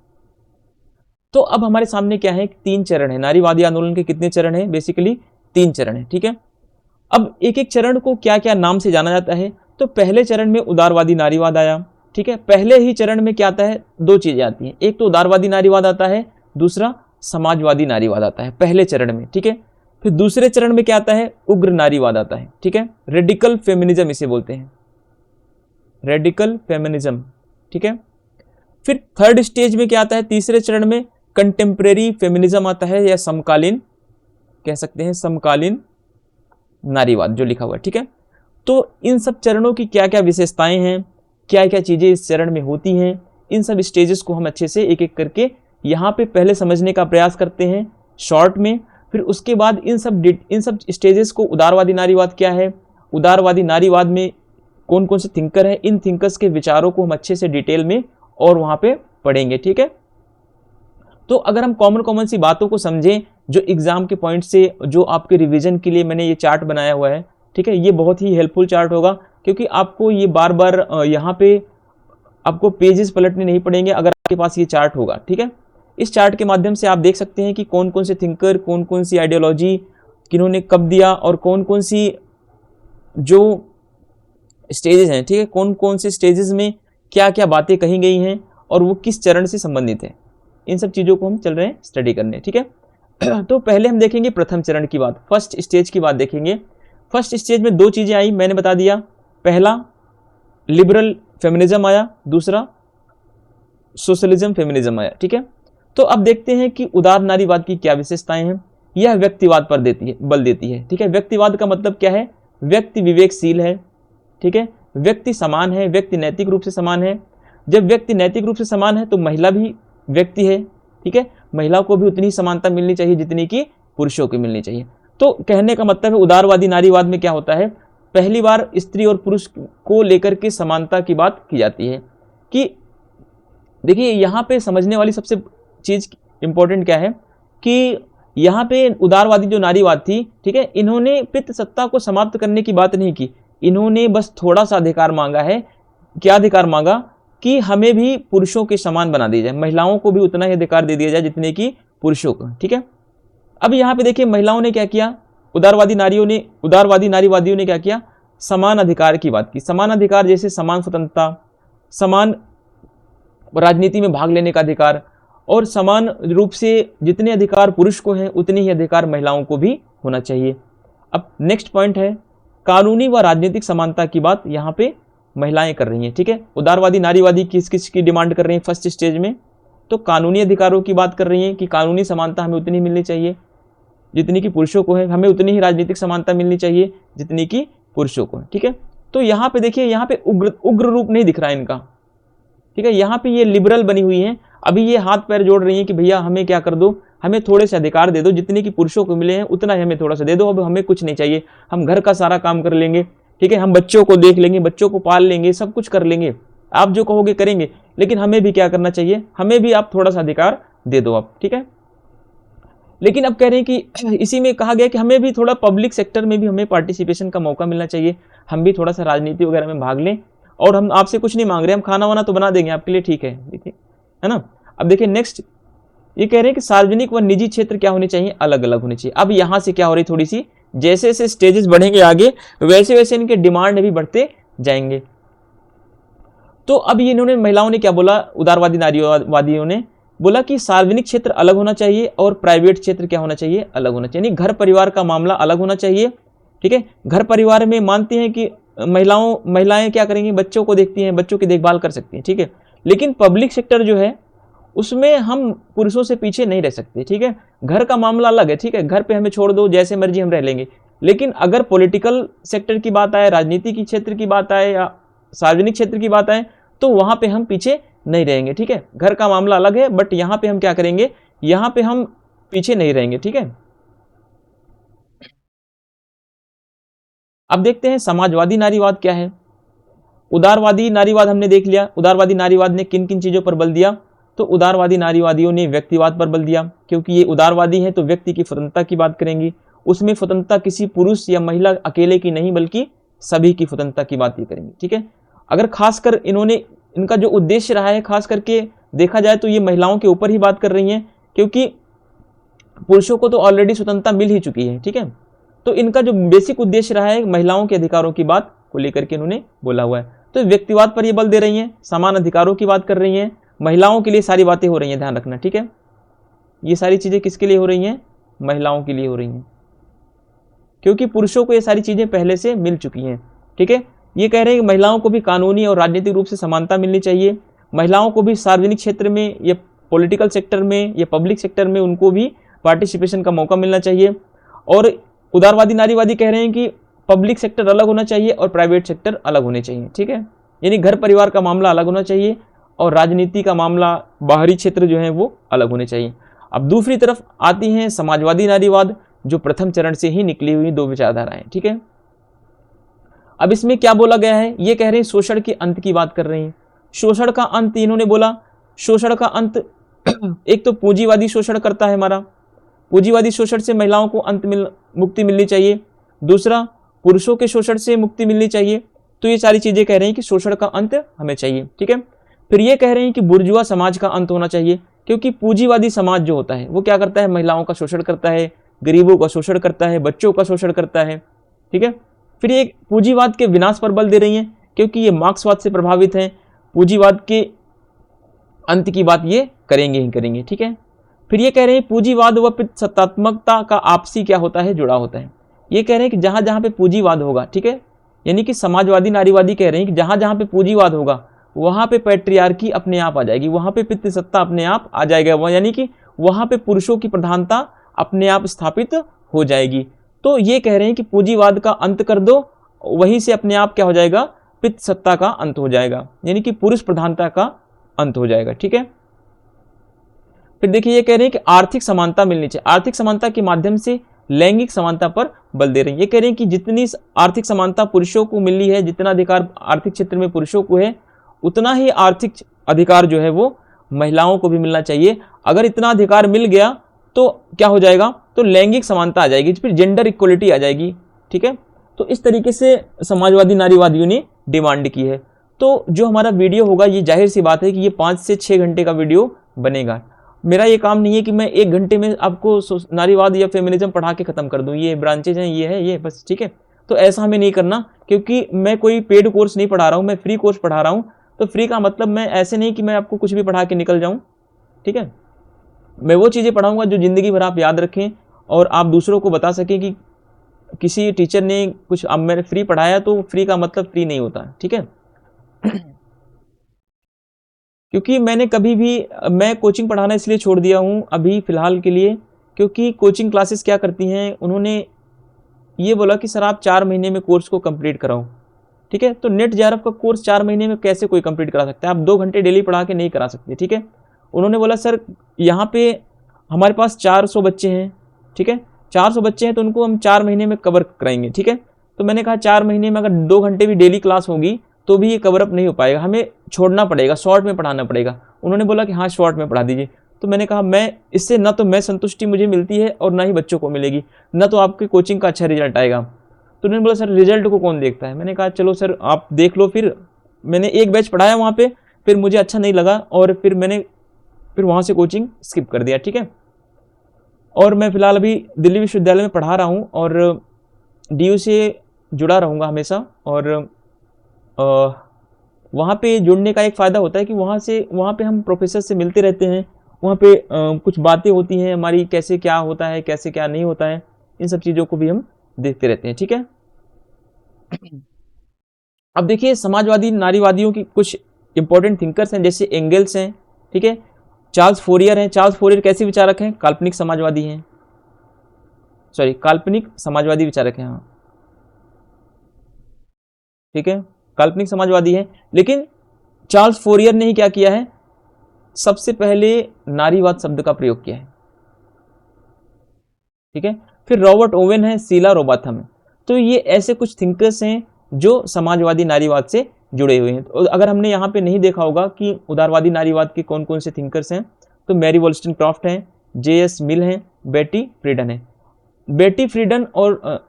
तो अब हमारे सामने क्या है, 3 चरण है। नारीवादी आंदोलन के कितने चरण है, बेसिकली 3 चरण है, ठीक है। अब एक एक चरण को क्या क्या नाम से जाना जाता है। तो पहले चरण में उदारवादी नारीवाद आया, ठीक है। पहले ही चरण में क्या आता है, 2 चीजें आती हैं, एक तो उदारवादी नारीवाद आता है, दूसरा समाजवादी नारीवाद आता है पहले चरण में, ठीक है। फिर दूसरे चरण में क्या आता है, उग्र नारीवाद आता है, ठीक है, रेडिकल फेमिनिज्म इसे बोलते हैं, रेडिकल फेमिनिज्म, ठीक है। फिर थर्ड स्टेज में क्या आता है, तीसरे चरण में कंटेम्प्रेरी फेमिनिज्म आता है, या समकालीन कह सकते हैं, समकालीन नारीवाद जो लिखा हुआ है, ठीक है। तो इन सब चरणों की क्या क्या विशेषताएं हैं, क्या क्या चीजें इस चरण में होती हैं, इन सब स्टेजेस को हम अच्छे से एक एक करके यहाँ पे पहले समझने का प्रयास करते हैं शॉर्ट में। फिर उसके बाद इन सब स्टेजेस को, उदारवादी नारीवाद क्या है, उदारवादी नारीवाद में कौन कौन से थिंकर हैं, इन थिंकर्स के विचारों को हम अच्छे से डिटेल में और वहाँ पे पढ़ेंगे, ठीक है। तो अगर हम कॉमन सी बातों को समझें, जो एग्जाम के पॉइंट से, जो आपके रिवीजन के लिए मैंने ये चार्ट बनाया हुआ है, ठीक है, ये बहुत ही हेल्पफुल चार्ट होगा, क्योंकि आपको ये बार बार यहाँ पे आपको पेजेस पलटने नहीं पड़ेंगे अगर आपके पास ये चार्ट होगा, ठीक है। इस चार्ट के माध्यम से आप देख सकते हैं कि कौन कौन से थिंकर, कौन कौन सी आइडियोलॉजी किन्होंने कब दिया, और कौन कौन सी जो स्टेजेस हैं, ठीक है, कौन कौन से स्टेजेस में क्या क्या बातें कही गई हैं और वो किस चरण से संबंधित है। इन सब चीज़ों को हम चल रहे हैं स्टडी करने, ठीक है। तो पहले हम देखेंगे प्रथम चरण की बात, फर्स्ट स्टेज की बात देखेंगे। फर्स्ट स्टेज में 2 चीज़ें आई, मैंने बता दिया, पहला लिबरल फेमिनिज्म आया, दूसरा सोशलिज्म फेमिनिज्म आया, ठीक है। तो अब देखते हैं कि उदार नारीवाद की क्या विशेषताएं हैं। यह व्यक्तिवाद पर बल देती है, ठीक है। व्यक्तिवाद का मतलब क्या है, व्यक्ति विवेकशील है, ठीक है, व्यक्ति समान है, व्यक्ति नैतिक रूप से समान है। जब व्यक्ति नैतिक रूप से समान है तो महिला भी व्यक्ति है, ठीक है, महिलाओं को भी उतनी समानता मिलनी चाहिए जितनी कि पुरुषों को मिलनी चाहिए। तो कहने का मतलब है, उदारवादी नारीवाद में क्या होता है, पहली बार स्त्री और पुरुष को लेकर के समानता की बात की जाती है। कि देखिए यहाँ पे समझने वाली सबसे चीज इंपॉर्टेंट क्या है कि यहाँ पे उदारवादी जो नारीवाद थी, ठीक है, इन्होंने पितृ सत्ता को समाप्त करने की बात नहीं की, इन्होंने बस थोड़ा सा अधिकार मांगा है। क्या अधिकार मांगा कि हमें भी पुरुषों के समान बना दिया जाए, महिलाओं को भी उतना ही अधिकार दे दिया जाए जितने कि पुरुषों को, ठीक है। अब यहाँ पे देखिए महिलाओं ने क्या किया, उदारवादी नारीवादियों ने क्या किया, समान अधिकार की बात की। समान अधिकार जैसे समान स्वतंत्रता, समान राजनीति में भाग लेने का अधिकार, और समान रूप से जितने अधिकार पुरुष को हैं उतने ही अधिकार महिलाओं को भी होना चाहिए। अब नेक्स्ट पॉइंट है कानूनी व राजनीतिक समानता की बात यहाँ पे महिलाएं कर रही हैं, ठीक है। उदारवादी नारीवादी किस किस की डिमांड कर रही हैं फर्स्ट स्टेज में, तो कानूनी अधिकारों की बात कर रही हैं कि कानूनी समानता हमें उतनी मिलनी चाहिए जितनी कि पुरुषों को है, हमें उतनी ही राजनीतिक समानता मिलनी चाहिए जितनी कि पुरुषों को है, ठीक है। तो यहाँ पे देखिए, यहाँ पे उग्र रूप नहीं दिख रहा है इनका, ठीक है। यहाँ पे ये लिबरल बनी हुई हैं, अभी ये हाथ पैर जोड़ रही हैं कि भैया हमें क्या कर दो, हमें थोड़े से अधिकार दे दो, जितने कि पुरुषों को मिले हैं उतना ही हमें थोड़ा सा दे दो, अब हमें कुछ नहीं चाहिए, हम घर का सारा काम कर लेंगे, ठीक है, हम बच्चों को देख लेंगे, बच्चों को पाल लेंगे, सब कुछ कर लेंगे, आप जो कहोगे करेंगे, लेकिन हमें भी क्या करना चाहिए, हमें भी आप थोड़ा सा अधिकार दे दो आप, ठीक है। लेकिन अब कह रहे हैं कि इसी में कहा गया कि हमें भी थोड़ा पब्लिक सेक्टर में भी हमें पार्टिसिपेशन का मौका मिलना चाहिए, हम भी थोड़ा सा राजनीति वगैरह में भाग लें, और हम आपसे कुछ नहीं मांग रहे, हम खाना वाना तो बना देंगे आपके लिए, ठीक है, देखिए, है ना। अब देखिए नेक्स्ट, ये कह रहे हैं कि सार्वजनिक व निजी क्षेत्र क्या होने चाहिए, अलग अलग होने चाहिए। अब यहां से क्या हो रही, थोड़ी सी जैसे जैसे स्टेजेस बढ़ेंगे आगे वैसे वैसे इनके डिमांड भी बढ़ते जाएंगे। तो अब ये इन्होंने महिलाओं ने क्या बोला, उदारवादी नारीवादियों ने बोला कि सार्वजनिक क्षेत्र अलग होना चाहिए और प्राइवेट क्षेत्र क्या होना चाहिए, अलग होना चाहिए, यानी घर परिवार का मामला अलग होना चाहिए, ठीक है। घर परिवार में मानते हैं कि महिलाएं क्या करेंगी, बच्चों को देखती हैं, बच्चों की देखभाल कर सकती हैं, ठीक है। लेकिन पब्लिक सेक्टर जो है उसमें हम पुरुषों से पीछे नहीं रह सकते, ठीक है। घर का मामला अलग है, ठीक है, घर पे हमें छोड़ दो, जैसे मर्जी हम रह लेंगे, लेकिन अगर पॉलिटिकल सेक्टर की बात आए, राजनीति की क्षेत्र की बात आए या सार्वजनिक क्षेत्र की बात आए, तो वहां पे हम पीछे नहीं रहेंगे, ठीक है। घर का मामला अलग है, बट यहां पे हम क्या करेंगे, यहां पे हम पीछे नहीं रहेंगे, ठीक है। अब देखते हैं समाजवादी नारीवाद क्या है। उदारवादी नारीवाद हमने देख लिया, उदारवादी नारीवाद ने किन किन चीजों पर बल दिया, तो उदारवादी नारीवादियों ने व्यक्तिवाद पर बल दिया, क्योंकि ये उदारवादी हैं तो व्यक्ति की स्वतंत्रता की बात करेंगी, उसमें स्वतंत्रता किसी पुरुष या महिला अकेले की नहीं बल्कि सभी की स्वतंत्रता की बात ये करेंगे, ठीक है। अगर खासकर इन्होंने, इनका जो उद्देश्य रहा है खास करके देखा जाए तो ये महिलाओं के ऊपर ही बात कर रही हैं, क्योंकि पुरुषों को तो ऑलरेडी स्वतंत्रता मिल ही चुकी है, ठीक है। तो इनका जो बेसिक उद्देश्य रहा है महिलाओं के अधिकारों की बात को लेकर के इन्होंने बोला हुआ है, तो व्यक्तिवाद पर ये बल दे रही हैं, समान अधिकारों की बात कर रही हैं, महिलाओं के लिए सारी बातें हो रही हैं, ध्यान रखना, ठीक है। ये सारी चीजें किसके लिए हो रही हैं, महिलाओं के लिए हो रही हैं, क्योंकि पुरुषों को ये सारी चीजें पहले से मिल चुकी हैं, ठीक है। ये कह रहे हैं कि महिलाओं को भी कानूनी और राजनीतिक रूप से समानता मिलनी चाहिए, महिलाओं को भी सार्वजनिक क्षेत्र में या पॉलिटिकल सेक्टर में या पब्लिक सेक्टर में उनको भी पार्टिसिपेशन का मौका मिलना चाहिए। और उदारवादी नारीवादी कह रहे हैं कि पब्लिक सेक्टर अलग होना चाहिए और प्राइवेट सेक्टर अलग होने चाहिए, ठीक है। यानी घर परिवार का मामला अलग होना चाहिए और राजनीति का मामला, बाहरी क्षेत्र जो है वो अलग होने चाहिए। अब दूसरी तरफ आती हैं समाजवादी नारीवाद, जो प्रथम चरण से ही निकली हुई दो विचारधाराएं, ठीक है। अब इसमें क्या बोला गया है, ये कह रहे हैं शोषण के अंत की बात कर रहे हैं। शोषण का अंत इन्होंने बोला, शोषण का अंत एक तो पूंजीवादी शोषण करता है हमारा, पूंजीवादी शोषण से महिलाओं को मुक्ति मिलनी चाहिए, दूसरा पुरुषों के शोषण से मुक्ति मिलनी चाहिए। तो ये सारी चीजें कह रहे हैं कि शोषण का अंत हमें चाहिए, ठीक है। फिर ये कह रहे हैं कि बुर्जुआ समाज का अंत होना चाहिए, क्योंकि पूंजीवादी समाज जो होता है वो क्या करता है, महिलाओं का शोषण करता है, गरीबों का शोषण करता है, बच्चों का शोषण करता है, ठीक है। फिर ये पूंजीवाद के विनाश पर बल दे रही हैं, क्योंकि ये मार्क्सवाद से प्रभावित हैं, पूंजीवाद के अंत की बात ये करेंगे ही करेंगे, ठीक है। फिर ये कह रहे हैं पूंजीवाद व सत्तात्मकता का आपसी क्या होता है, जुड़ा होता है। ये कह रहे हैं कि जहां जहां पे पूंजीवाद होगा, ठीक है, यानी कि समाजवादी नारीवादी कह रहे हैं कि जहां जहां पे पूंजीवाद होगा वहां पे पैट्रियार्की अपने आप आ जाएगी, वहां पे पितृसत्ता अपने आप आ जाएगा, यानी कि वहां पे पुरुषों की प्रधानता अपने आप स्थापित हो जाएगी। तो ये कह रहे हैं कि पूंजीवाद का अंत कर दो, वहीं से अपने आप क्या हो जाएगा, पितृसत्ता का अंत हो जाएगा, यानी कि पुरुष प्रधानता का अंत हो जाएगा, ठीक है। फिर देखिए ये कह रहे हैं कि आर्थिक समानता मिलनी चाहिए, आर्थिक समानता के माध्यम से लैंगिक समानता पर बल दे रहे हैं। ये कह रहे हैं कि जितनी आर्थिक समानता पुरुषों को मिली है, जितना अधिकार आर्थिक क्षेत्र में पुरुषों को है, उतना ही आर्थिक अधिकार जो है वो महिलाओं को भी मिलना चाहिए। अगर इतना अधिकार मिल गया तो क्या हो जाएगा, तो लैंगिक समानता आ जाएगी, फिर जेंडर इक्वलिटी आ जाएगी, ठीक है। तो इस तरीके से समाजवादी नारीवादियों ने डिमांड की है। तो जो हमारा वीडियो होगा, ये जाहिर सी बात है कि ये 5 से 6 घंटे का वीडियो बनेगा। मेरा ये काम नहीं है कि मैं 1 घंटे में आपको नारीवाद या फेमिनिज्म पढ़ा के खत्म कर दूं, ये ब्रांचेज हैं, ये है, ये बस, ठीक है। तो ऐसा हमें नहीं करना, क्योंकि मैं कोई पेड कोर्स नहीं पढ़ा रहा हूँ, मैं फ्री कोर्स पढ़ा रहा हूँ। तो फ्री का मतलब मैं ऐसे नहीं कि मैं आपको कुछ भी पढ़ा के निकल जाऊँ, ठीक है। मैं वो चीज़ें पढ़ाऊँगा जो ज़िंदगी भर आप याद रखें और आप दूसरों को बता सकें कि किसी टीचर ने कुछ, अब मैंने फ्री पढ़ाया तो फ्री का मतलब फ्री नहीं होता, ठीक है। क्योंकि मैंने कभी भी, मैं कोचिंग पढ़ाना इसलिए छोड़ दिया हूँ अभी फ़िलहाल के लिए, क्योंकि कोचिंग क्लासेस क्या करती हैं, उन्होंने ये बोला कि सर आप 4 महीने में कोर्स को कंप्लीट कराओ, ठीक है। तो नेट जेआरएफ का कोर्स 4 महीने में कैसे कोई कंप्लीट करा सकता है, आप 2 घंटे डेली पढ़ा के नहीं करा सकते, ठीक है। उन्होंने बोला सर यहाँ पे हमारे पास 400 बच्चे हैं, ठीक है, 400 बच्चे हैं तो उनको हम 4 महीने में कवर कराएंगे, ठीक है। तो मैंने कहा 4 महीने में अगर 2 घंटे भी डेली क्लास होगी तो भी ये कवर अप नहीं हो पाएगा, हमें छोड़ना पड़ेगा, शॉर्ट में पढ़ाना पड़ेगा। उन्होंने बोला कि हाँ शॉर्ट में पढ़ा दीजिए। तो मैंने कहा मैं इससे ना तो मैं संतुष्टि मुझे मिलती है और ना ही बच्चों को मिलेगी, ना तो आपकी कोचिंग का अच्छा रिजल्ट आएगा। तो उन्होंने बोला सर रिजल्ट को कौन देखता है। मैंने कहा चलो सर आप देख लो। फिर मैंने एक बैच पढ़ाया वहाँ पे, फिर मुझे अच्छा नहीं लगा और फिर वहाँ से कोचिंग स्किप कर दिया, ठीक है। और मैं फ़िलहाल अभी दिल्ली विश्वविद्यालय में पढ़ा रहा हूँ और डीयू से जुड़ा रहूँगा हमेशा। और वहाँ पे जुड़ने का एक फ़ायदा होता है कि वहाँ पे हम प्रोफेसर से मिलते रहते हैं, वहाँ पे कुछ बातें होती हैं हमारी, कैसे क्या होता है कैसे क्या नहीं होता है, इन सब चीज़ों को भी हम देखते रहते हैं, ठीक है। अब देखिए समाजवादी नारीवादियों की कुछ इंपॉर्टेंट थिंकर्स हैं, जैसे एंगल्स हैं, ठीक है, चार्ल्स फोरियर हैं। चार्ल्स फोरियर कैसे विचारक हैं, काल्पनिक समाजवादी हैं, सॉरी काल्पनिक समाजवादी विचारक हैं, हाँ ठीक है, काल्पनिक समाजवादी हैं। लेकिन चार्ल्स फोरियर ने ही क्या किया है, सबसे पहले नारीवाद शब्द का प्रयोग किया है, ठीक है। फिर रॉबर्ट ओवेन है, शीला रोबाथम है। तो ये ऐसे कुछ थिंकर्स हैं जो समाजवादी नारीवाद से जुड़े हुए हैं। तो अगर हमने यहाँ पे नहीं देखा होगा कि उदारवादी नारीवाद के कौन कौन से थिंकर्स हैं, तो मैरी वॉलस्टनक्रॉफ्ट हैं, जे.एस. मिल हैं, बेटी फ्रीडन है। बेटी फ्रीडन और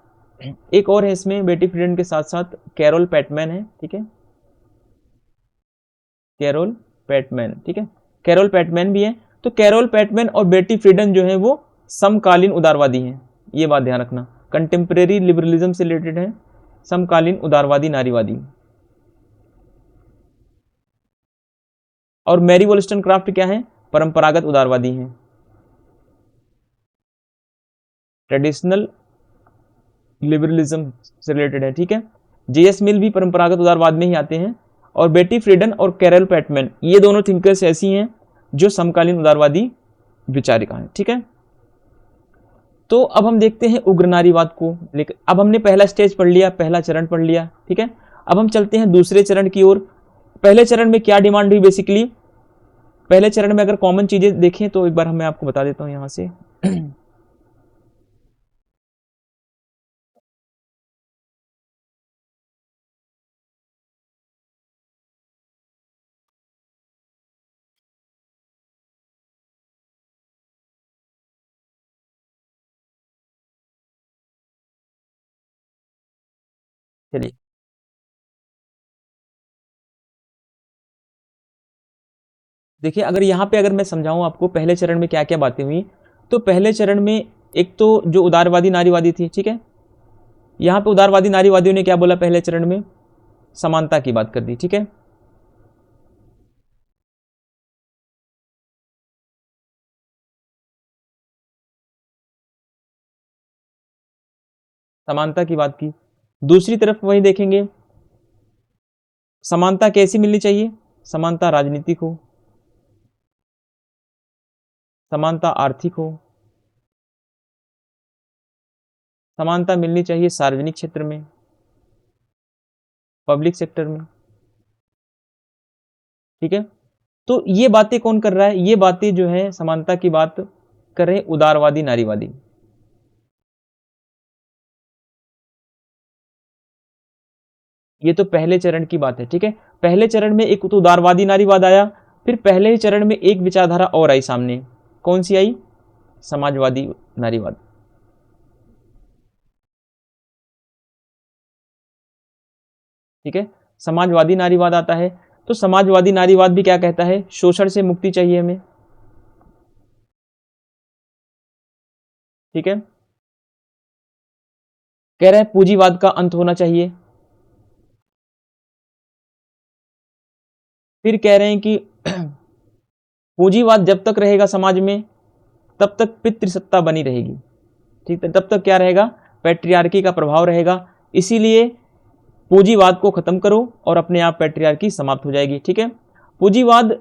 एक और है इसमें, बेटी फ्रीडन के साथ साथ कैरोल पैटमैन है, ठीक है, कैरोल पैटमैन, ठीक है, कैरोल पैटमैन भी है। तो कैरोल पैटमैन और बेटी फ्रीडन जो है वो समकालीन उदारवादी हैं, ये बात ध्यान रखना, कंटेम्प्रेरी लिबरलिज्म से रिलेटेड है, समकालीन उदारवादी नारीवादी। और मैरी वॉलस्टनक्रॉफ्ट क्या है, परंपरागत उदारवादी हैं, ट्रेडिशनल लिबरलिज्म से रिलेटेड है, ठीक है। जे.एस. मिल भी परंपरागत उदारवाद में ही आते हैं। और बेटी फ्रीडन और कैरोल पैटमैन ये दोनों थिंकर्स ऐसी हैं जो समकालीन उदारवादी विचारिका हैं, ठीक है। तो अब हम देखते हैं उग्र नारीवाद को लेकर। अब हमने पहला स्टेज पढ़ लिया, पहला चरण पढ़ लिया, ठीक है। अब हम चलते हैं दूसरे चरण की ओर। पहले चरण में क्या डिमांड हुई, बेसिकली पहले चरण में अगर कॉमन चीजें देखें तो एक बार मैं आपको बता देता हूं यहां से। चलिए देखिए, अगर यहाँ पे अगर मैं समझाऊं आपको पहले चरण में क्या क्या बातें हुई, तो पहले चरण में एक तो जो उदारवादी नारीवादी थी, ठीक है, यहाँ पे उदारवादी नारीवादियों ने क्या बोला, पहले चरण में समानता की बात कर दी, ठीक है। समानता की बात की। दूसरी तरफ वही देखेंगे, समानता कैसी मिलनी चाहिए, समानता राजनीतिक हो, समानता आर्थिक हो, समानता मिलनी चाहिए सार्वजनिक क्षेत्र में, पब्लिक सेक्टर में, ठीक है। तो ये बातें कौन कर रहा है, ये बातें जो है समानता की बात कर रहे हैं उदारवादी नारीवादी। ये तो पहले चरण की बात है, ठीक है। पहले चरण में एक तो उदारवादी नारीवाद आया, फिर पहले ही चरण में एक विचारधारा और आई सामने, कौन सी आई, समाजवादी नारीवाद, ठीक है। समाजवादी नारीवाद आता है, तो समाजवादी नारीवाद भी क्या कहता है, शोषण से मुक्ति चाहिए हमें, ठीक है। कह रहे हैं पूंजीवाद का अंत होना चाहिए। फिर कह रहे हैं कि पूंजीवाद जब तक रहेगा समाज में तब तक पितृसत्ता बनी रहेगी, ठीक है, तब तक क्या रहेगा, पैट्रियार्की का प्रभाव रहेगा। इसीलिए पूंजीवाद को खत्म करो और अपने आप पैट्रियार्की समाप्त हो जाएगी, ठीक है। पूंजीवाद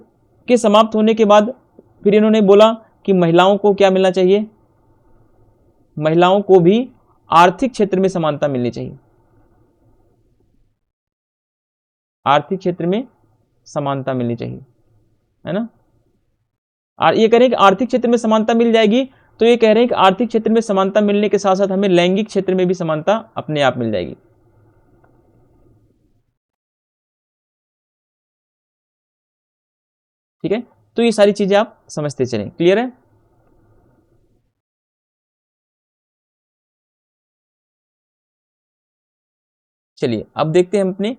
के समाप्त होने के बाद फिर इन्होंने बोला कि महिलाओं को क्या मिलना चाहिए, महिलाओं को भी आर्थिक क्षेत्र में समानता मिलनी चाहिए, आर्थिक क्षेत्र में समानता मिलनी चाहिए, है ना। और ये कह रहे हैं कि आर्थिक क्षेत्र में समानता मिल जाएगी, तो ये कह रहे हैं कि आर्थिक क्षेत्र में समानता मिलने के साथ साथ हमें लैंगिक क्षेत्र में भी समानता अपने आप मिल जाएगी। ठीक है, तो ये सारी चीजें आप समझते चलें, क्लियर है। चलिए अब देखते हैं हम अपने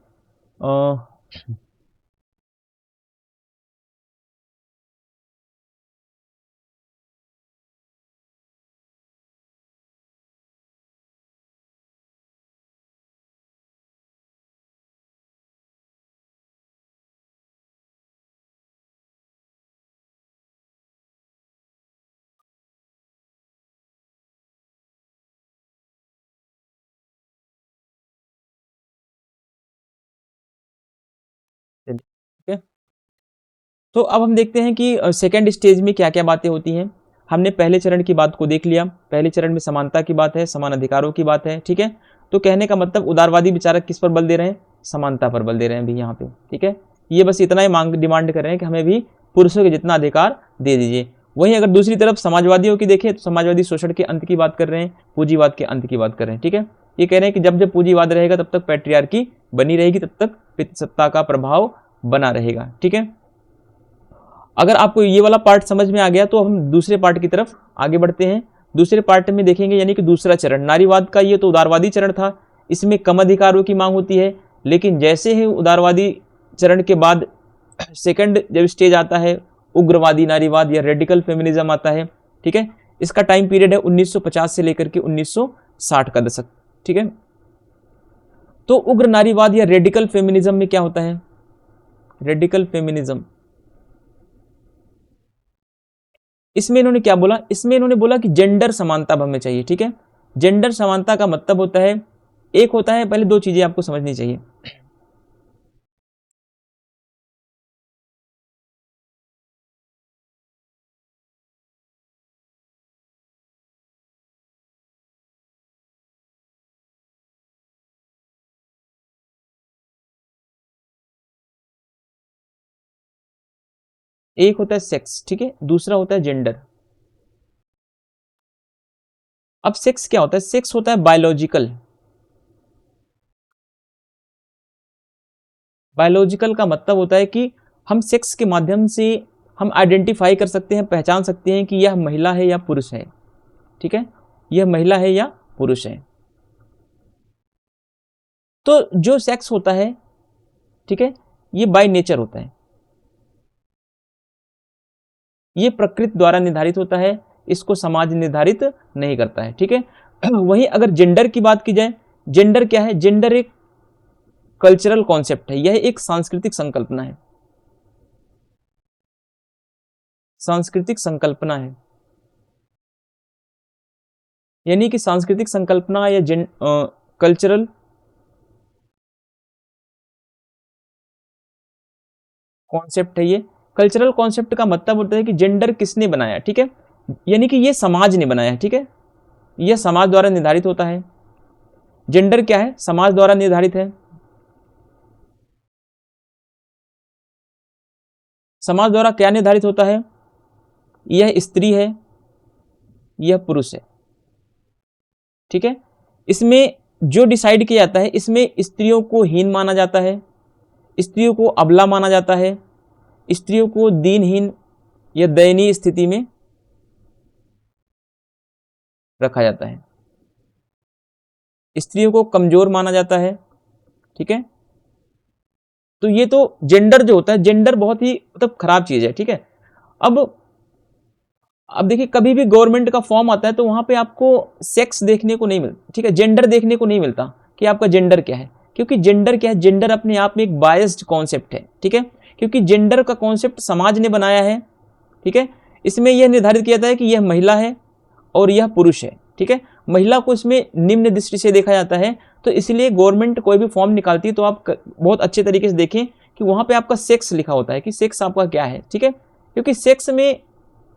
ठीक है, तो अब हम देखते हैं कि सेकेंड स्टेज में क्या क्या बातें होती हैं। हमने पहले चरण की बात को देख लिया, पहले चरण में समानता की बात है, समान अधिकारों की बात है, ठीक है। तो कहने का मतलब उदारवादी विचारक किस पर बल दे रहे हैं, समानता पर बल दे रहे हैं भी यहाँ पे, ठीक है। ये बस इतना ही मांग डिमांड कर रहे हैं कि हमें भी पुरुषों के जितना अधिकार दे दीजिए। वहीं अगर दूसरी तरफ समाजवादियों की देखें तो समाजवादी शोषण के अंत की बात कर रहे हैं, पूंजीवाद के अंत की बात कर रहे हैं, ठीक है। ये कह रहे हैं कि जब जब पूंजीवाद रहेगा तब तक पैट्रियार्की बनी रहेगी, तब तक पितृसत्ता का प्रभाव बना रहेगा, ठीक है। अगर आपको ये वाला पार्ट समझ में आ गया तो हम दूसरे पार्ट की तरफ आगे बढ़ते हैं। दूसरे पार्ट में देखेंगे यानी कि दूसरा चरण नारीवाद का, ये तो उदारवादी चरण था, इसमें कम अधिकारों की मांग होती है। लेकिन जैसे ही उदारवादी चरण के बाद सेकंड जब स्टेज आता है उग्रवादी नारीवाद या रेडिकल फेमिनिज्म आता है, ठीक है। इसका टाइम पीरियड है 1950 से लेकर के 1960 का दशक, ठीक है। तो उग्र नारीवाद या रेडिकल फेमिनिज्म में क्या होता है, रेडिकल फेमिनिज्म, इसमें इन्होंने क्या बोला, इसमें इन्होंने बोला कि जेंडर समानता अब हमें चाहिए, ठीक है। जेंडर समानता का मतलब होता है, एक होता है, पहले दो चीजें आपको समझनी चाहिए। एक होता है सेक्स, ठीक है, दूसरा होता है जेंडर। अब सेक्स क्या होता है, सेक्स होता है बायोलॉजिकल। बायोलॉजिकल का मतलब होता है कि हम सेक्स के माध्यम से हम आइडेंटिफाई कर सकते हैं, पहचान सकते हैं कि यह महिला है या पुरुष है, ठीक है, यह महिला है या पुरुष है। तो जो सेक्स होता है, ठीक है, ये बाय नेचर होता है, ये प्रकृति द्वारा निर्धारित होता है, इसको समाज निर्धारित नहीं करता है, ठीक है। वहीं अगर जेंडर की बात की जाए, जेंडर क्या है, जेंडर एक कल्चरल कॉन्सेप्ट है, यह एक सांस्कृतिक संकल्पना है, सांस्कृतिक संकल्पना है। यानी कि सांस्कृतिक संकल्पना या कल्चरल कॉन्सेप्ट है ये। कल्चरल कॉन्सेप्ट का मतलब होता है कि जेंडर किसने बनाया, ठीक है, यानी कि ये समाज ने बनाया है, ठीक है, यह समाज द्वारा निर्धारित होता है। जेंडर क्या है, समाज द्वारा निर्धारित है, समाज द्वारा क्या निर्धारित होता है, यह स्त्री है, यह पुरुष है, ठीक है। इसमें जो डिसाइड किया जाता है, इसमें स्त्रियों को हीन माना जाता है, स्त्रियों को अबला माना जाता है, स्त्रियों को दीनहीन या दयनीय स्थिति में रखा जाता है, स्त्रियों को कमजोर माना जाता है, ठीक है। तो ये तो जेंडर जो होता है, जेंडर बहुत ही मतलब खराब चीज है, ठीक है। अब अब देखिए कभी भी गवर्नमेंट का फॉर्म आता है तो वहां पे आपको सेक्स देखने को नहीं मिलता, ठीक है, जेंडर देखने को नहीं मिलता कि आपका जेंडर क्या है, क्योंकि जेंडर क्या है, जेंडर अपने आप में एक बायस्ड कॉन्सेप्ट है, ठीक है, क्योंकि जेंडर का कॉन्सेप्ट समाज ने बनाया है, ठीक है। इसमें यह निर्धारित किया जाता है कि यह महिला है और यह पुरुष है, ठीक है। महिला को इसमें निम्न दृष्टि से देखा जाता है, तो इसलिए गवर्नमेंट कोई भी फॉर्म निकालती है तो आप बहुत अच्छे तरीके से देखें कि वहां पे आपका सेक्स लिखा होता है कि सेक्स आपका क्या है, ठीक है, क्योंकि सेक्स में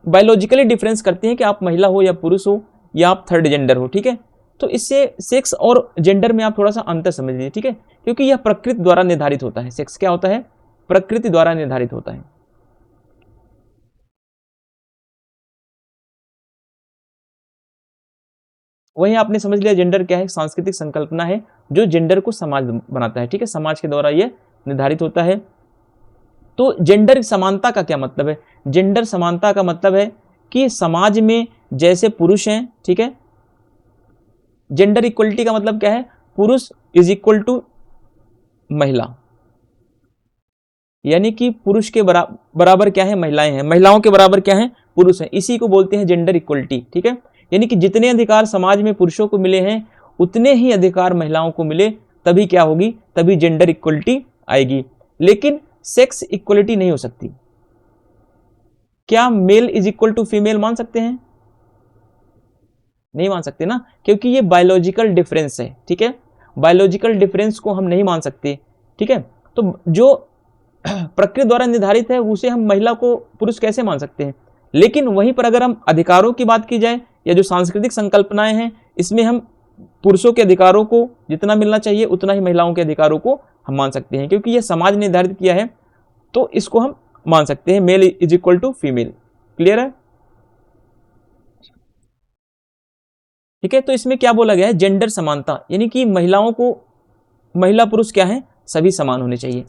बायोलॉजिकली डिफरेंस करते हैं कि आप महिला हो या पुरुष हो या आप थर्ड जेंडर हो, ठीक है। तो इससे सेक्स और जेंडर में आप थोड़ा सा अंतर समझ लीजिए, ठीक है, क्योंकि यह प्रकृति द्वारा निर्धारित होता है। सेक्स क्या होता है, प्रकृति द्वारा निर्धारित होता है। वहीं आपने समझ लिया जेंडर क्या है, सांस्कृतिक संकल्पना है जो जेंडर को समाज बनाता है, ठीक है, समाज के द्वारा यह निर्धारित होता है। तो जेंडर समानता का क्या मतलब है, जेंडर समानता का मतलब है कि समाज में जैसे पुरुष हैं, ठीक है, जेंडर इक्वलिटी का मतलब क्या है, पुरुष इज इक्वल टू महिला, यानी कि पुरुष के बराबर क्या है, महिलाएं हैं, महिलाओं के बराबर क्या है, पुरुष हैं, इसी को बोलते हैं जेंडर इक्वलिटी, ठीक है। यानी कि जितने अधिकार समाज में पुरुषों को मिले हैं उतने ही अधिकार महिलाओं को मिले, तभी क्या होगी, तभी जेंडर इक्वलिटी आएगी। लेकिन सेक्स इक्वलिटी नहीं हो सकती। क्या male is equal to female मान सकते हैं, नहीं मान सकते ना, क्योंकि ये बायोलॉजिकल डिफरेंस है, ठीक है, बायोलॉजिकल डिफरेंस को हम नहीं मान सकते, ठीक है। तो जो प्रकृति द्वारा निर्धारित है उसे हम महिला को पुरुष कैसे मान सकते हैं। लेकिन वहीं पर अगर हम अधिकारों की बात की जाए या जो सांस्कृतिक संकल्पनाएं हैं, इसमें हम पुरुषों के अधिकारों को जितना मिलना चाहिए उतना ही महिलाओं के अधिकारों को हम मान सकते हैं, क्योंकि यह समाज ने निर्धारित किया है, तो इसको हम मान सकते हैं, male is equal to female. Clear है, ठीक है। तो इसमें क्या बोला गया है, जेंडर समानता, यानी कि महिलाओं को, महिला पुरुष क्या है, सभी समान होने चाहिए।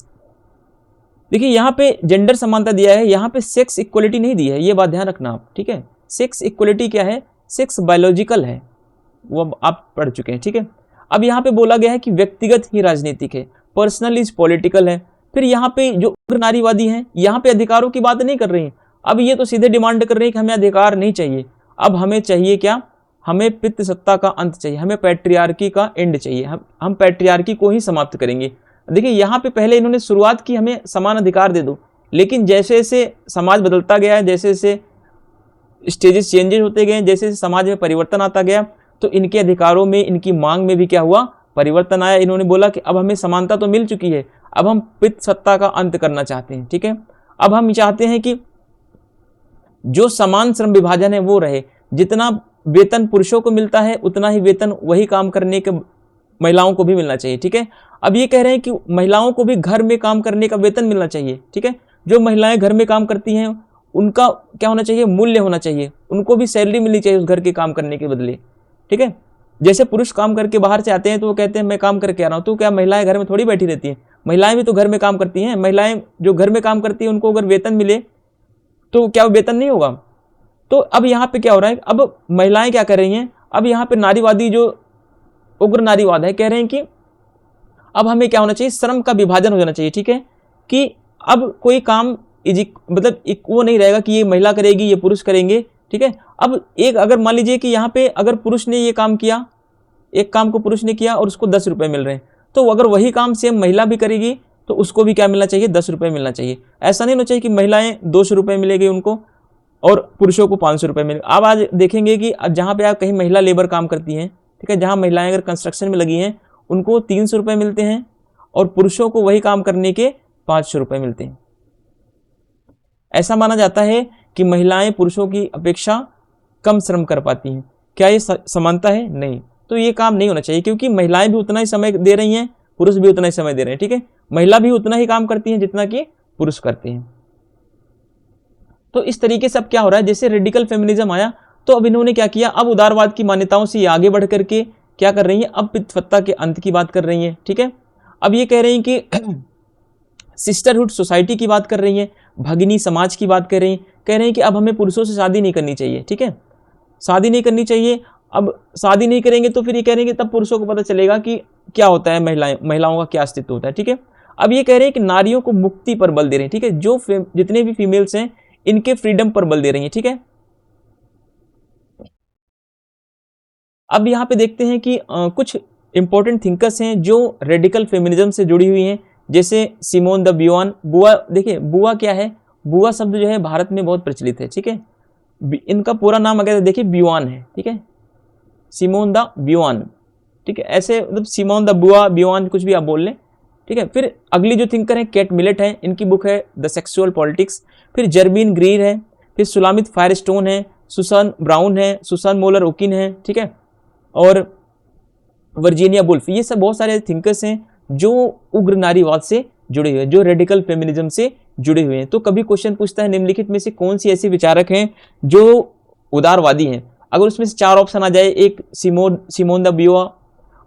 देखिए यहाँ पे जेंडर समानता दिया है, यहाँ पे सेक्स इक्वलिटी नहीं दी है, ये बात ध्यान रखना आप, ठीक है। सेक्स इक्वलिटी क्या है, सेक्स बायोलॉजिकल है, वो आप पढ़ चुके हैं, ठीक है। अब यहाँ पे बोला गया है कि व्यक्तिगत ही राजनीतिक है, पर्सनल इज पॉलिटिकल है। फिर यहाँ पे जो उग्र नारीवादी हैं, यहाँ पे अधिकारों की बात नहीं कर रही हैं, अब ये तो सीधे डिमांड कर रही है कि हमें अधिकार नहीं चाहिए, अब हमें चाहिए क्या, हमें पितृसत्ता का अंत चाहिए, हमें पैट्रियार्की का एंड चाहिए, हम पैट्रियार्की को ही समाप्त करेंगे। देखिए यहाँ पे पहले इन्होंने शुरुआत की हमें समान अधिकार दे दो, लेकिन जैसे जैसे समाज बदलता गया है, जैसे जैसे स्टेजेस चेंजेस होते गए, जैसे जैसे समाज में परिवर्तन आता गया, तो इनके अधिकारों में, इनकी मांग में भी क्या हुआ, परिवर्तन आया। इन्होंने बोला कि अब हमें समानता तो मिल चुकी है, अब हम पितृसत्ता का अंत करना चाहते हैं, ठीक है। अब हम चाहते हैं कि जो समान श्रम विभाजन है वो रहे, जितना वेतन पुरुषों को मिलता है उतना ही वेतन वही काम करने के महिलाओं को भी मिलना चाहिए, ठीक है। अब ये कह रहे हैं कि महिलाओं को भी घर में काम करने का वेतन मिलना चाहिए, ठीक है। जो महिलाएं घर में काम करती हैं उनका क्या होना चाहिए, मूल्य होना चाहिए, उनको भी सैलरी मिलनी चाहिए उस घर के काम करने के बदले, ठीक है। जैसे पुरुष काम करके बाहर से आते हैं तो वो कहते हैं मैं काम करके आ रहा हूँ, तो क्या महिलाएं घर में थोड़ी बैठी रहती हैं, महिलाएं भी तो घर में काम करती हैं। महिलाएं जो घर में काम करती हैं उनको अगर वेतन मिले तो क्या वेतन नहीं होगा। तो अब यहाँ पे क्या हो रहा है, अब महिलाएं क्या कर रही हैं, अब यहाँ पे नारीवादी जो उग्र नारीवाद है कह रहे हैं कि अब हमें क्या होना चाहिए, श्रम का विभाजन हो जाना चाहिए, ठीक है, कि अब कोई काम मतलब एक वो नहीं रहेगा कि ये महिला करेगी ये पुरुष करेंगे, ठीक है। अब एक अगर मान लीजिए कि यहाँ पे अगर पुरुष ने ये काम किया, एक काम को पुरुष ने किया और उसको 10 रुपये मिल रहे हैं, तो अगर वही काम सेम महिला भी करेगी तो उसको भी क्या मिलना चाहिए, 10 रुपये मिलना चाहिए। ऐसा नहीं होना चाहिए कि महिलाएं 200 रुपये मिलेगी उनको और पुरुषों को 500 रुपये मिलेगा। अब आज देखेंगे कि जहाँ पे आप कहीं महिला लेबर काम करती हैं, ठीक है, जहाँ महिलाएं अगर कंस्ट्रक्शन में लगी हैं उनको 300 रुपये मिलते हैं और पुरुषों को वही काम करने के 500 रुपये मिलते हैं। ऐसा माना जाता है कि महिलाएं पुरुषों की अपेक्षा कम श्रम कर पाती हैं। क्या ये समानता है? नहीं। तो ये काम नहीं होना चाहिए, क्योंकि महिलाएं भी उतना ही समय दे रही हैं, पुरुष भी उतना ही समय दे रहे हैं, ठीक है। महिला भी उतना ही काम करती हैं जितना कि पुरुष करते हैं। तो इस तरीके से अब क्या हो रहा है, जैसे रेडिकल फेमिनिज्म आया तो अब इन्होंने क्या किया, अब उदारवाद की मान्यताओं से आगे बढ़ करके क्या कर रही हैं, अब पितृसत्ता के अंत की बात कर रही हैं, ठीक है। अब ये कह रही हैं कि सिस्टरहुड सोसाइटी की बात कर रही हैं, भगिनी समाज की बात कर रही हैं, कह रहे हैं कि अब हमें पुरुषों से शादी नहीं करनी चाहिए, ठीक है, शादी नहीं करनी चाहिए। अब शादी नहीं करेंगे तो फिर ये कह रहे हैं कि तब पुरुषों को पता चलेगा कि क्या होता है, महिलाओं का क्या अस्तित्व होता है, ठीक है। अब ये कह रहे हैं कि नारियों को मुक्ति पर बल दे रहे हैं, ठीक है, जो जितने भी फीमेल्स हैं इनके फ्रीडम पर बल दे रही हैं, ठीक है। अब यहाँ पे देखते हैं कि कुछ इंपॉर्टेंट थिंकर्स हैं जो रेडिकल फेमिनिज्म से जुड़ी हुई हैं, जैसे सिमोन द ब्यूआन। बुआ, देखिए बुआ क्या है, बुआ शब्द जो है भारत में बहुत प्रचलित है, ठीक है। इनका पूरा नाम अगर देखिए ब्यूआन है, ठीक है, सिमोन द ब्यूआन, ठीक है। ऐसे मतलब सिमोन द बुआ, ब्यूआन, कुछ भी आप बोल लें, ठीक है। फिर अगली जो थिंकर है केट मिलेट है, इनकी बुक है द सेक्सुअल पॉलिटिक्स। फिर जर्मीन ग्रीर है, फिर सुलामित फायरस्टोन है, सुसान ब्राउन है, सुसान मोलर ओकिन है, ठीक है, और वर्जीनिया वुल्फ। ये सब बहुत सारे थिंकर्स हैं जो उग्र नारीवाद से जुड़े हुए हैं, जो रेडिकल फेमिनिज्म से जुड़े हुए हैं। तो कभी क्वेश्चन पूछता है निम्नलिखित में से कौन सी ऐसी विचारक हैं जो उदारवादी हैं। अगर उसमें से 4 ऑप्शन आ जाए, एक सिमोन द ब्यूआ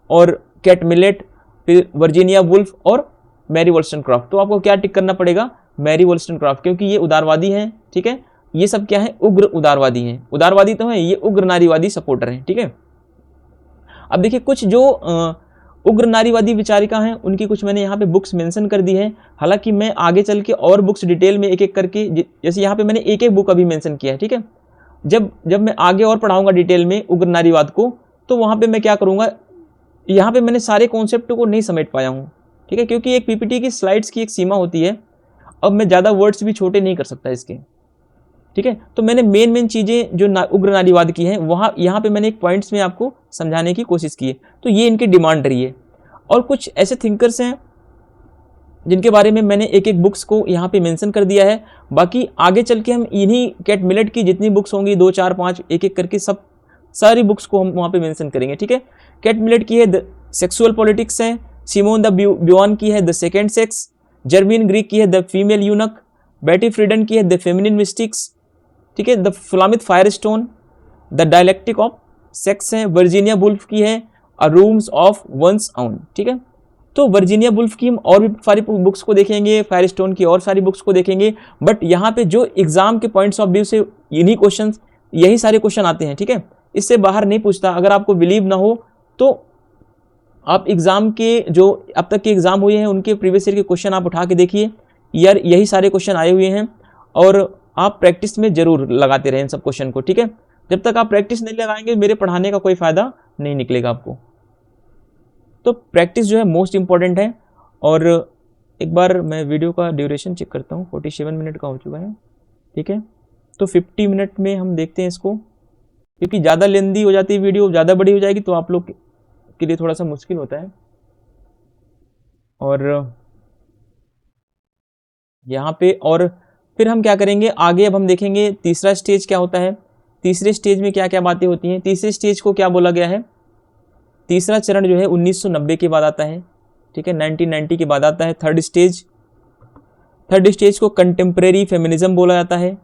और कैट मिलेट, फिर वर्जीनिया वुल्फ और मैरी वोल्स्टनक्रॉफ्ट, तो आपको क्या टिक करना पड़ेगा, मैरी वोल्स्टनक्रॉफ्ट, क्योंकि ये उदारवादी हैं, ठीक है। ये सब क्या है, उग्र उदारवादी हैं। उदारवादी तो है, ये उग्र नारीवादी सपोर्टर हैं, ठीक है। अब देखिए कुछ जो उग्र नारीवादी विचारिका हैं उनकी कुछ मैंने यहाँ पे बुक्स मेंशन कर दी है। हालांकि मैं आगे चल के और बुक्स डिटेल में एक एक करके, जैसे यहाँ पे मैंने एक एक बुक अभी मेंशन किया है, ठीक है। जब मैं आगे और पढ़ाऊंगा डिटेल में उग्र नारीवाद को, तो वहाँ पे मैं क्या करूँगा, यहाँ पे मैंने सारे कॉन्सेप्ट को नहीं समेट पाया हूँ, ठीक है, क्योंकि एक पीपीटी की स्लाइड्स की एक सीमा होती है। अब मैं ज़्यादा वर्ड्स भी छोटे नहीं कर सकता इसके, ठीक है। तो मैंने मेन चीज़ें जो उग्र नारीवाद की हैं वहाँ यहाँ पे मैंने एक पॉइंट्स में आपको समझाने की कोशिश की है। तो ये इनकी डिमांड रही है। और कुछ ऐसे थिंकर्स हैं जिनके बारे में मैंने एक एक बुक्स को यहाँ पे मेंशन कर दिया है। बाकी आगे चल के हम इन्हीं कैट मिलेट की जितनी बुक्स होंगी 2, 4, 5 एक एक करके सारी बुक्स को हम वहाँ पे मेंशन करेंगे, ठीक है। कैट मिलेट की है द सेक्सुअल पॉलिटिक्स है, सिमोन द ब्यूआन की है द सेकेंड सेक्स, जर्मीन ग्रीक की है द फीमेल यूनक, बेटी फ्रीडन की है द फेमिनिन मिस्टिक्स, ठीक है, the Shulamith Firestone the dialectic of sex है, वर्जीनिया वुल्फ की है a rooms of one's own, ठीक है। तो वर्जीनिया वुल्फ की हम और भी सारी बुक्स को देखेंगे, फायरस्टोन की और सारी बुक्स को देखेंगे, बट यहाँ पे जो एग्जाम के पॉइंट्स ऑफ व्यू से इन्हीं क्वेश्चन, यही सारे क्वेश्चन आते हैं, ठीक है। इससे बाहर नहीं पूछता। अगर आपको बिलीव ना हो तो आप एग्जाम के जो अब तक के एग्जाम हुए हैं उनके प्रीवियस ईयर के क्वेश्चन आप उठा के देखिए, यार यही सारे क्वेश्चन आए हुए हैं। और आप प्रैक्टिस में जरूर लगाते रहें इन सब क्वेश्चन को, ठीक है। जब तक आप प्रैक्टिस नहीं लगाएंगे मेरे पढ़ाने का कोई फायदा नहीं निकलेगा आपको। तो प्रैक्टिस जो है मोस्ट इंपॉर्टेंट है। और एक बार मैं वीडियो का ड्यूरेशन चेक करता हूँ, 47 मिनट का हो चुका है, ठीक है। तो 50 मिनट में हम देखते हैं इसको, क्योंकि ज़्यादा लेंदी हो जाती है वीडियो, ज़्यादा बड़ी हो जाएगी तो आप लोग के लिए थोड़ा सा मुश्किल होता है। और यहाँ पे और फिर हम क्या करेंगे आगे, अब हम देखेंगे तीसरा स्टेज क्या होता है, तीसरे स्टेज में क्या क्या बातें होती हैं। तीसरे स्टेज को क्या बोला गया है, तीसरा चरण जो है 1990 के बाद आता है, ठीक है, 1990 के बाद आता है थर्ड स्टेज को कंटेम्प्रेरी फेमिनिज्म बोला जाता है।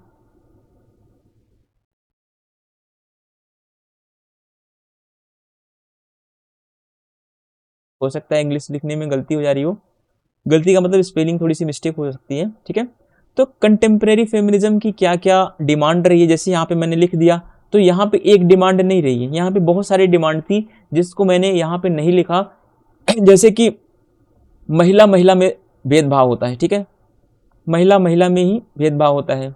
हो सकता है इंग्लिश लिखने में गलती हो जा रही हो, गलती का मतलब स्पेलिंग थोड़ी सी मिस्टेक हो सकती है, ठीक है। तो कंटेम्प्रेरी फेमिनिज्म की क्या क्या डिमांड रही है, जैसे यहाँ पे मैंने लिख दिया, तो यहाँ पे एक डिमांड नहीं रही है, यहाँ पे बहुत सारी डिमांड थी जिसको मैंने यहाँ पे नहीं लिखा। जैसे कि महिला महिला में भेदभाव होता है, ठीक है, महिला महिला में ही भेदभाव होता है,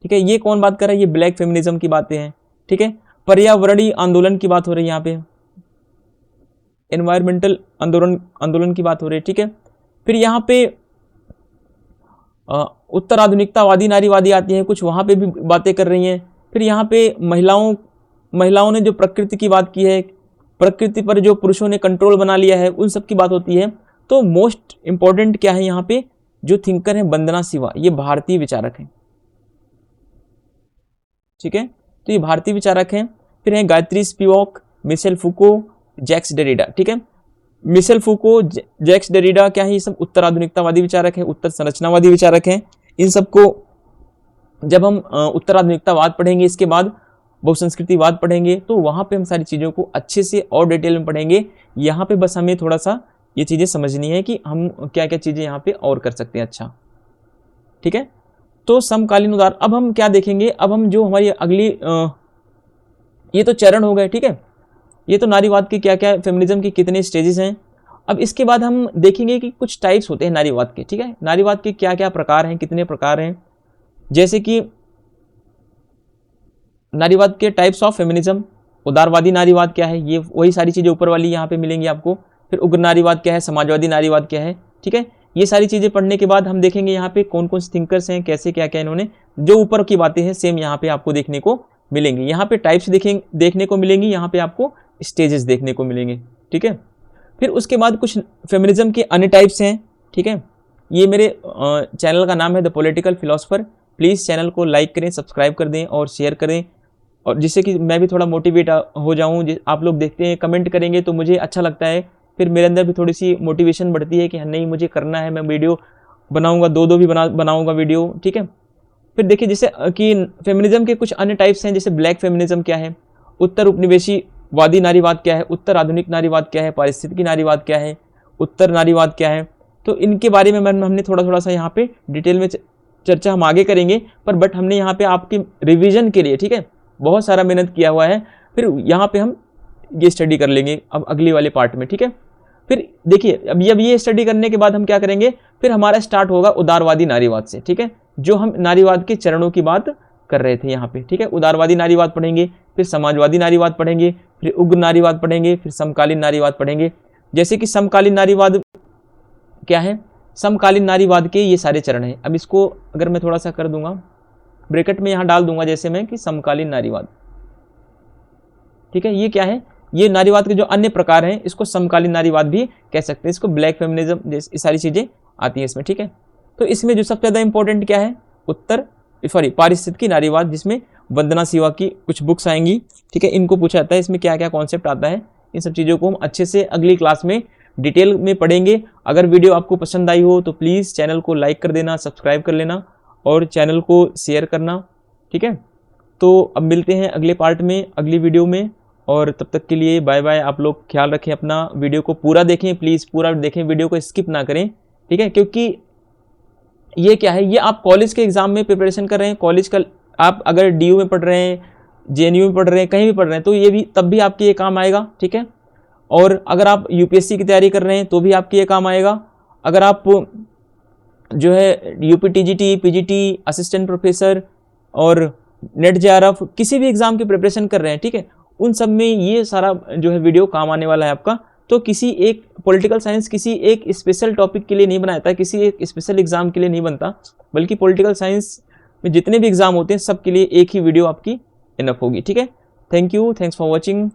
ठीक है। ये कौन बात कर रहा है, ये ब्लैक फेमिनिज्म की बातें हैं, ठीक है। पर्यावरणीय आंदोलन की बात हो रही है यहाँ पे, एनवायरमेंटल आंदोलन की बात हो रही है, ठीक है। फिर यहाँ पे उत्तर आधुनिकतावादी नारीवादी आती हैं, कुछ वहाँ पे भी बातें कर रही हैं। फिर यहाँ पे महिलाओं ने जो प्रकृति की बात की है, प्रकृति पर जो पुरुषों ने कंट्रोल बना लिया है, उन सब की बात होती है। तो मोस्ट इंपॉर्टेंट क्या है यहाँ पे, जो थिंकर है वंदना शिवा, ये भारतीय विचारक हैं, ठीक है। तो ये भारतीय विचारक हैं। फिर है Gayatri Spivak, Michel फुको, Jacques Derrida, ठीक है। मिशेल फुको, जैक्स डेरिडा क्या है, ये सब उत्तर आधुनिकतावादी विचारक हैं, उत्तर संरचनावादी विचारक हैं। इन सबको जब हम उत्तर आधुनिकतावाद पढ़ेंगे, इसके बाद बहुसंस्कृतिवाद पढ़ेंगे, तो वहाँ पे हम सारी चीज़ों को अच्छे से और डिटेल में पढ़ेंगे। यहाँ पे बस हमें थोड़ा सा ये चीज़ें समझनी है कि हम क्या क्या चीज़ें यहाँ पे और कर सकते हैं, अच्छा, ठीक है। तो समकालीन उदार, अब हम क्या देखेंगे, अब हम जो हमारी अगली ये तो चरण हो गए, ठीक है। ये तो नारीवाद के क्या क्या, फेमिनिज्म के कितने स्टेजेस हैं। अब इसके बाद हम देखेंगे कि कुछ टाइप्स होते हैं नारीवाद के, ठीक है। नारीवाद के क्या क्या प्रकार हैं, कितने प्रकार हैं, जैसे कि नारीवाद के टाइप्स ऑफ फेमिनिज्म, उदारवादी नारीवाद क्या है, ये वही सारी चीज़ें ऊपर वाली यहाँ पे मिलेंगी आपको। फिर उग्र नारीवाद क्या है, समाजवादी नारीवाद क्या है, ठीक है। ये सारी चीज़ें पढ़ने के बाद हम देखेंगे यहाँ पे कौन कौन से थिंकर्स हैं, कैसे क्या क्या इन्होंने, जो ऊपर की बातें हैं सेम यहाँ पे आपको देखने को मिलेंगी। यहाँ पे टाइप्स देखने को मिलेंगी, यहाँ पे आपको स्टेजेस देखने को मिलेंगे, ठीक है। फिर उसके बाद कुछ फेमिनिज्म के अन्य टाइप्स हैं, ठीक है। ये मेरे चैनल का नाम है the political philosopher. Please channel को लाइक करें, सब्सक्राइब कर दें और शेयर करें, और जिससे कि मैं भी थोड़ा मोटिवेट हो जाऊँ। आप लोग देखते हैं, कमेंट करेंगे तो मुझे अच्छा लगता है, फिर मेरे अंदर भी थोड़ी सी मोटिवेशन बढ़ती है कि नहीं मुझे करना है, मैं वीडियो बनाऊँगा, दो भी बनाऊँगा वीडियो, ठीक है। फिर देखिए जैसे कि फेमिनिज्म के कुछ अन्य टाइप्स हैं, जैसे ब्लैक फेमिनिज्म क्या है, उत्तर उपनिवेशीवादी नारीवाद क्या है, उत्तर आधुनिक नारीवाद क्या है, पारिस्थितिकी नारीवाद क्या है, उत्तर नारीवाद क्या है। तो इनके बारे में हमने थोड़ा सा यहाँ पे डिटेल में चर्चा हम आगे करेंगे, बट हमने यहाँ पे आपकी रिवीजन के लिए, ठीक है, बहुत सारा मेहनत किया हुआ है। फिर यहाँ पे हम ये स्टडी कर लेंगे अब अगली वाले पार्ट में, ठीक है। फिर देखिए अब ये स्टडी करने के बाद हम क्या करेंगे, फिर हमारा स्टार्ट होगा उदारवादी नारीवाद से, ठीक है, जो हम नारीवाद के चरणों की बात कर रहे थे यहाँ पे, ठीक है। उदारवादी नारीवाद पढ़ेंगे, फिर समाजवादी नारीवाद पढ़ेंगे, फिर उग्र नारीवाद पढ़ेंगे, फिर समकालीन नारीवाद पढ़ेंगे। जैसे कि समकालीन नारीवाद क्या है, समकालीन नारीवाद के ये सारे चरण हैं। अब इसको अगर मैं थोड़ा सा कर दूंगा, ब्रैकेट में यहाँ डाल दूंगा जैसे मैं कि समकालीन नारीवाद, ठीक है। ये क्या है, ये नारीवाद के जो अन्य प्रकार हैं इसको समकालीन नारीवाद भी कह सकते हैं, इसको ब्लैक फेमिनिज्म, ये सारी चीज़ें आती हैं इसमें, ठीक है। तो इसमें जो सबसे ज़्यादा इंपॉर्टेंट क्या है, पारिस्थितिकी नारीवाद, जिसमें वंदना शिवा की कुछ बुक्स आएंगी, ठीक है। इनको पूछा जाता है इसमें क्या क्या कॉन्सेप्ट आता है, इन सब चीज़ों को हम अच्छे से अगली क्लास में डिटेल में पढ़ेंगे। अगर वीडियो आपको पसंद आई हो तो प्लीज़ चैनल को लाइक कर देना, सब्सक्राइब कर लेना और चैनल को शेयर करना, ठीक है। तो अब मिलते हैं अगले पार्ट में, अगली वीडियो में, और तब तक के लिए बाय बाय। आप लोग ख्याल रखें अपना, वीडियो को पूरा देखें, प्लीज़ पूरा देखें, वीडियो को स्किप ना करें, ठीक है। क्योंकि ये क्या है, ये आप कॉलेज के एग्ज़ाम में प्रिपरेशन कर रहे हैं, कॉलेज का आप अगर DU में पढ़ रहे हैं, JNU में पढ़ रहे हैं, कहीं भी पढ़ रहे हैं, तो ये भी तब भी आपके ये काम आएगा, ठीक है। और अगर आप UPSC की तैयारी कर रहे हैं तो भी आपके ये काम आएगा। अगर आप जो है UPTGT, PGT, असिस्टेंट प्रोफेसर और नेट JRF किसी भी एग्ज़ाम की प्रिपरेशन कर रहे हैं, ठीक है, उन सब में ये सारा जो है वीडियो काम आने वाला है आपका। तो किसी एक पॉलिटिकल साइंस किसी एक स्पेशल टॉपिक के लिए नहीं बनाया था, किसी एक स्पेशल एग्जाम के लिए नहीं बनता, बल्कि पॉलिटिकल साइंस में जितने भी एग्जाम होते हैं सब के लिए एक ही वीडियो आपकी इनफ होगी, ठीक है। Thank you, thanks for watching.